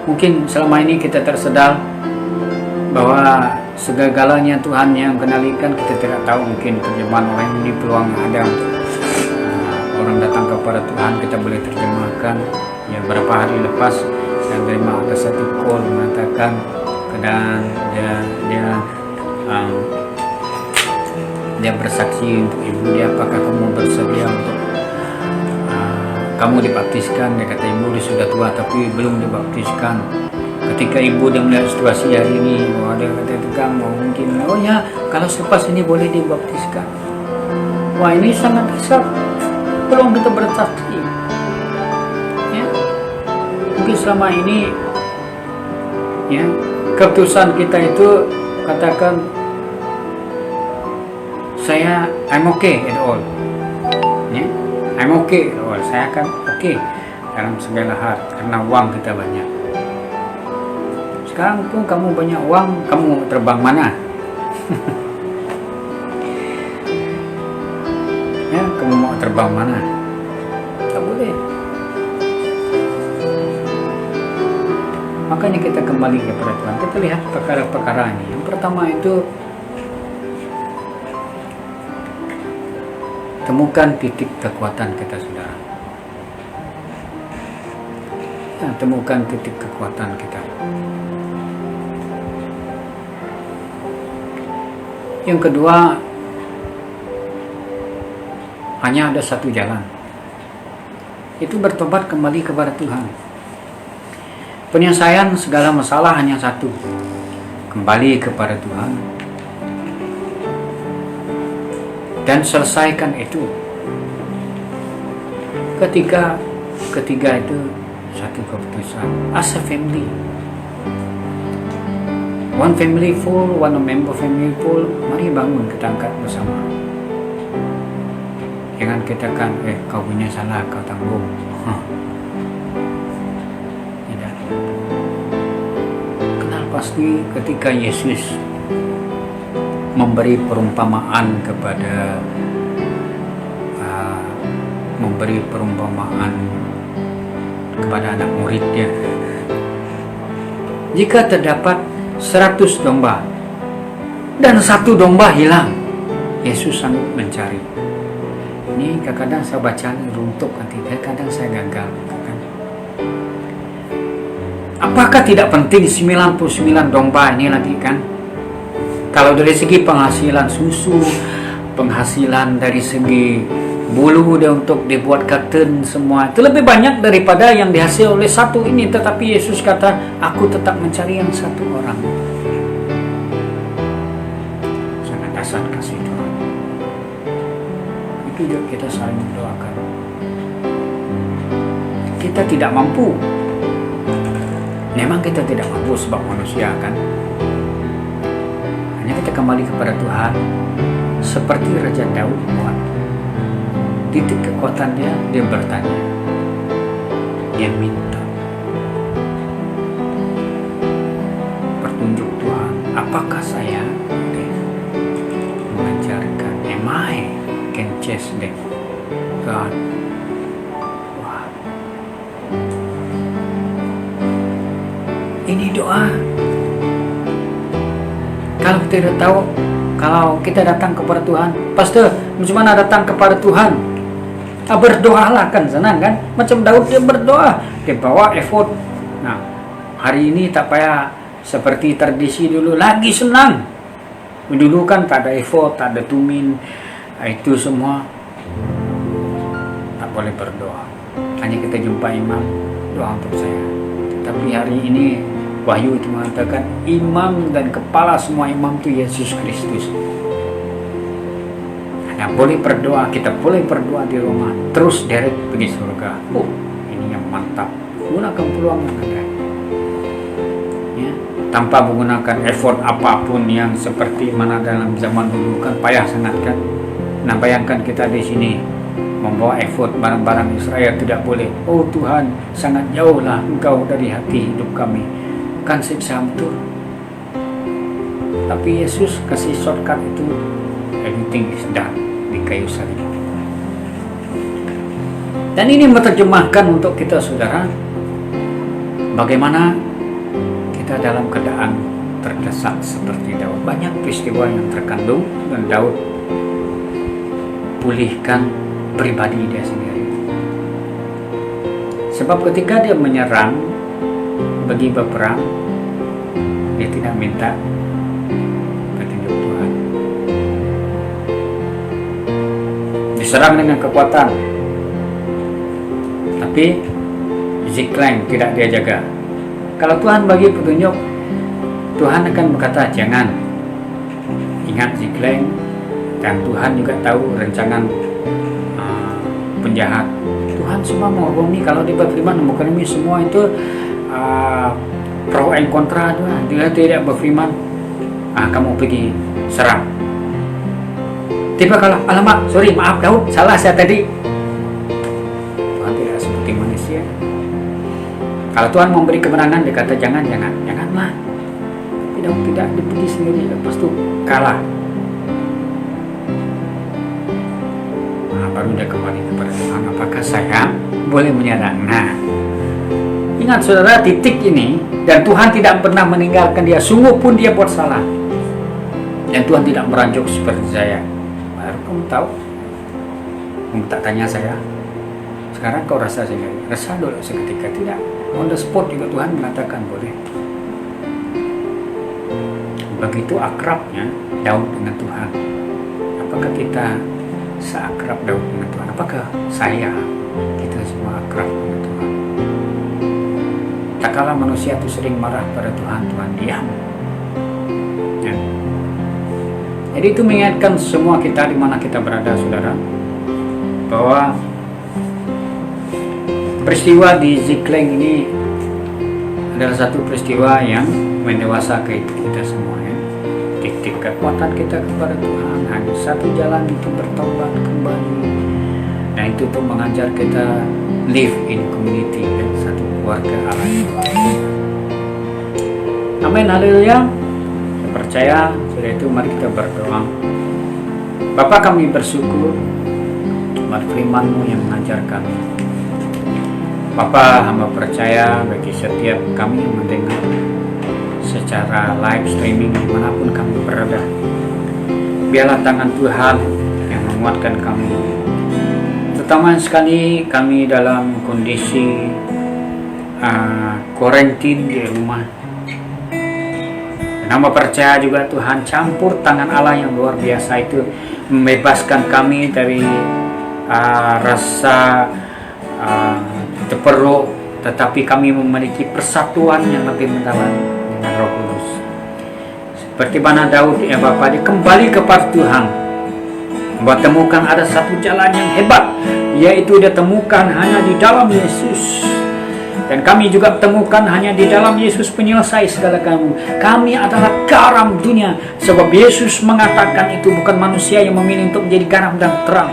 Mungkin selama ini kita tersedar bahwa segala-galanya Tuhan yang kendalikan, kita tidak tahu. Mungkin terjemahan orang ini peluang yang ada untuk orang datang kepada Tuhan, kita boleh terjemahkan. Ya, berapa hari lepas saya terima ada satu call mengatakan, dan dia bersaksi untuk ibu dia, apakah kamu bersedia untuk kamu dibaptiskan? Dia kata, ibu dia sudah tua tapi belum dibaptiskan. Ketika ibu dia melihat situasi hari ini, dia kata tegang, mungkin, oh ya, kalau selepas ini boleh dibaptiskan. Wah, ini sangat besar. Belum kita bersaksi. Ya. Mungkin selama ini, ya, keputusan kita itu katakan, I'm okay at all. Ya. I'm okay at all. Saya akan okay dalam segala hal karena uang kita banyak. Sekarang pun kamu banyak uang, kamu terbang mana? Ya, kamu mau terbang mana? Tak boleh. Makanya kita kembali kepada Tuhan. Kita lihat perkara-perkara ini. Yang pertama itu, temukan titik kekuatan kita, saudara. Ya, temukan titik kekuatan kita. Yang kedua, hanya ada satu jalan. Itu bertobat kembali kepada Tuhan. Penyelesaian segala masalah hanya satu. Kembali kepada Tuhan. Dan selesaikan itu. Ketiga itu satu keputusan. As a family. One family full, one member family full. Mari bangun, kita angkat bersama. Jangan katakan, kau punya salah, kau tanggung. Tidak. Kenal pasti ketika Yesus memberi perumpamaan kepada anak muridnya. Jika terdapat 100 domba dan 1 domba hilang, Yesus sanggup mencari. Ini kadang-kadang saya baca runtuh nanti, kadang saya gagal. Apakah tidak penting 99 domba ini nanti kan? Kalau dari segi penghasilan susu, penghasilan dari segi bulu dia untuk dibuat curtain semua. Itu lebih banyak daripada yang dihasil oleh satu ini. Tetapi Yesus kata, aku tetap mencari yang satu orang. Sangat dahsyat kasih Tuhan. Itu juga kita saling mendoakan. Kita tidak mampu. Memang kita tidak mampu sebab manusia kan. Hanya kita kembali kepada Tuhan. Seperti Raja Daud buat. Titik kekuatannya, dia bertanya. Dia minta. Pertunjuk Tuhan. Apakah saya mengajarkan? Am I can chase them? God. Wah. Ini doa. Kalau kita tidak tahu, kalau kita datang kepada Tuhan, pastor, macam mana datang kepada Tuhan? Berdoalah kan, senang kan? Macam Daud dia berdoa, dia bawa effort. Nah, hari ini tak payah seperti tradisi dulu, lagi senang. Dulu kan tak ada effort, tak ada tumin, itu semua tak boleh berdoa. Hanya kita jumpa imam, doa untuk saya. Tapi hari ini Wahyu itu mengatakan imam dan kepala semua imam itu Yesus Kristus. Nah, boleh berdoa, kita boleh berdoa di rumah, terus direct pergi surga. Oh, ini yang mantap. Gunakan peluang yang ada. Ya, tanpa menggunakan effort apapun yang seperti mana dalam zaman dulu kan payah sangat kan. Nah, bayangkan kita di sini membawa effort barang-barang Israel tidak boleh. Oh Tuhan, sangat jauhlah Engkau dari hati hidup kami. Kan siksa betul. Tapi Yesus kasih shortcut itu, everything is done di kayu salib. Dan ini menerjemahkan untuk kita saudara, bagaimana kita dalam keadaan terdesak seperti Daud. Banyak peristiwa yang terkandung dan Daud pulihkan pribadi dia sendiri. Sebab ketika dia menyerang bagi berperang, dia tidak minta petunjuk Tuhan. Diserang dengan kekuatan, tapi Ziklag tidak dia jaga. Kalau Tuhan bagi petunjuk, Tuhan akan berkata jangan. Ingat Ziklag, dan Tuhan juga tahu rancangan penjahat. Tuhan semua menghubungi kalau dia berfirman menghubungi semua itu pro and kontra. Dia tidak berfirman kamu pergi serang. Tiba kalau alamak, sorry, maaf Daud, salah saya tadi. Tuhan tidak seperti manusia. Kalau Tuhan memberi kemenangan, dia kata janganlah. Tapi Daud tidak, dia pergi sendiri, lepas itu kalah. Baru dia kembali kepada Tuhan, apakah saya boleh menyerang? Nah, ingat saudara, titik ini, dan Tuhan tidak pernah meninggalkan dia, sungguh pun dia buat salah, dan Tuhan tidak merajuk seperti saya. Baru kamu tahu, kamu tak tanya saya, sekarang kau rasa sendiri, rasa dulu seketika. Tidak, on the spot juga Tuhan mengatakan boleh. Begitu akrabnya Daud dengan Tuhan. Apakah kita seakrab Daud dengan Tuhan? Apakah kita semua akrab dengan Tuhan? Tak kala manusia itu sering marah pada Tuhan, Tuhan diam. Ya. Jadi itu mengingatkan semua kita di mana kita berada, saudara, bahwa peristiwa di Ziklag ini adalah satu peristiwa yang mendewasa kita semua. Ya. Titik kekuatan kita kepada Tuhan hanya satu jalan, itu bertobat kembali, dan itu untuk mengajar kita live in community, dan satu keluarga Allah. Amin, haleluya. Saya percaya sudah itu, mari kita berdoa. Bapa, kami bersyukur buat firman-Mu yang mengajar kami. Bapa, hamba percaya bagi setiap kami yang mendengar secara live streaming dimanapun kami berada, biarlah tangan Tuhan yang menguatkan kami, terutama sekali kami dalam kondisi karantin di rumah. Dan hamba percaya juga Tuhan campur tangan Allah yang luar biasa itu membebaskan kami dari rasa terperuk, tetapi kami memiliki persatuan yang lebih mendalam dengan Roh Kudus. Seperti mana Daud ya Bapak, dia kembali kepada Tuhan. Buat temukan ada satu jalan yang hebat, yaitu dia temukan hanya di dalam Yesus. Dan kami juga temukan hanya di dalam Yesus penyelesai segala kamu. Kami adalah garam dunia, sebab Yesus mengatakan itu bukan manusia yang memilih untuk menjadi garam dan terang,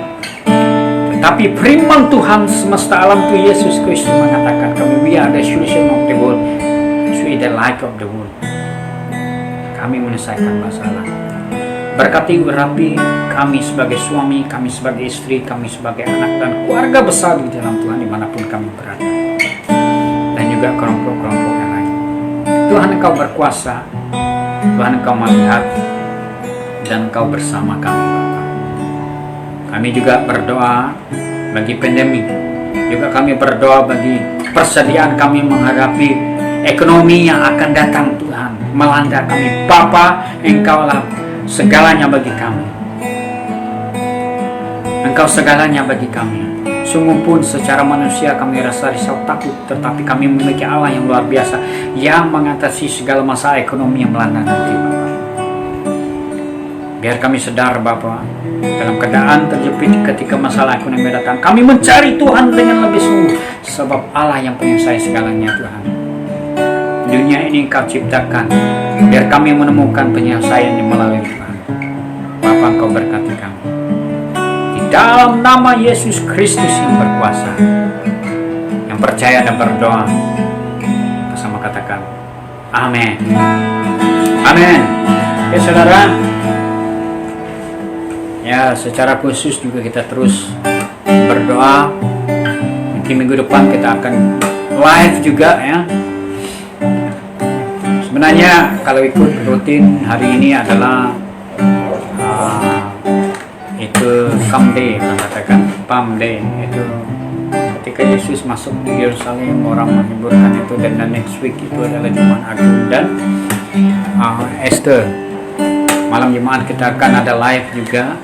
tetapi firman Tuhan semesta alam itu Yesus Kristus mengatakan kami, we are the solution of the world, we are the light of the world. Kami menyelesaikan masalah. Berkati urapi kami sebagai suami, kami sebagai istri, kami sebagai anak dan keluarga besar di dalam Tuhan dimanapun kami berada, dan juga kelompok-kelompok yang lain. Tuhan, Engkau berkuasa, Tuhan Engkau melihat, dan Engkau bersama kami Bapa. Kami juga berdoa bagi pandemi, juga kami berdoa bagi persediaan kami menghadapi ekonomi yang akan datang. Tuhan melanda kami Bapa, Engkaulah segalanya bagi kami. Engkau segalanya bagi kami. Sungguh pun secara manusia kami rasa risau takut, tetapi kami memiliki Allah yang luar biasa yang mengatasi segala masalah ekonomi yang melanda nanti Bapak. Biar kami sadar Bapak, dalam keadaan terjepit ketika masalah ekonomi datang, kami mencari Tuhan dengan lebih sungguh, sebab Allah yang penyelesai segalanya Tuhan. Dunia ini Engkau ciptakan, biar kami menemukan penyelesaiannya melalui Tuhan. Bapa, Engkau berkati kami. Di dalam nama Yesus Kristus yang berkuasa, yang percaya dan berdoa, bersama katakan, amin. Amin. Oke saudara, ya secara khusus juga kita terus berdoa. Mungkin minggu depan kita akan live juga ya. Sebenarnya kalau ikut rutin hari ini adalah itu Palm Day, katakan Palm Day, itu ketika Yesus masuk di Yerusalem, orang menghiburkan itu, dan next week itu adalah Jumat Agung dan Easter. Malam Jumat kita akan ada live juga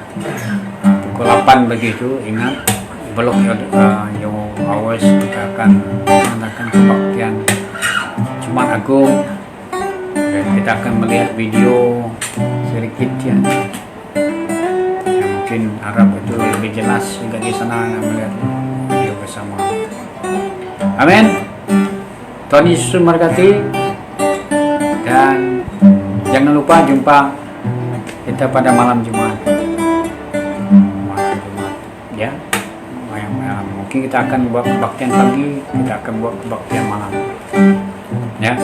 pukul 8 begitu. Ingat blog your hours, kita akan mengadakan kebaktian Jumat Agung. Dan kita akan melihat video sedikit ya, yang mungkin Arab itu lebih jelas juga di sana melihat video bersama. Amin. Tuhan Yesus memberkati, dan jangan lupa jumpa kita pada malam Jumat. Ya, mungkin kita akan buat kebaktian pagi, kita akan buat kebaktian malam. Ya,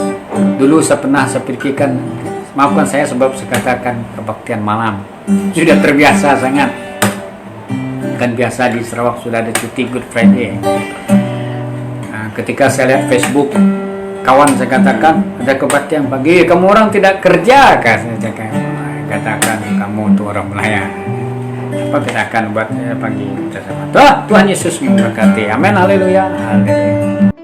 dulu saya pernah pikirkan, maafkan saya sebab saya katakan kebaktian malam. Sudah terbiasa sangat. Kan biasa di Sarawak sudah ada cuti Good Friday. Nah, ketika saya lihat Facebook, kawan saya katakan ada kebaktian pagi, kamu orang tidak kerja kan? Saya katakan kamu untuk orang Melayu. Apa kita akan buat pagi? Tuhan Yesus memberkati. Amin. Haleluya. Haleluya.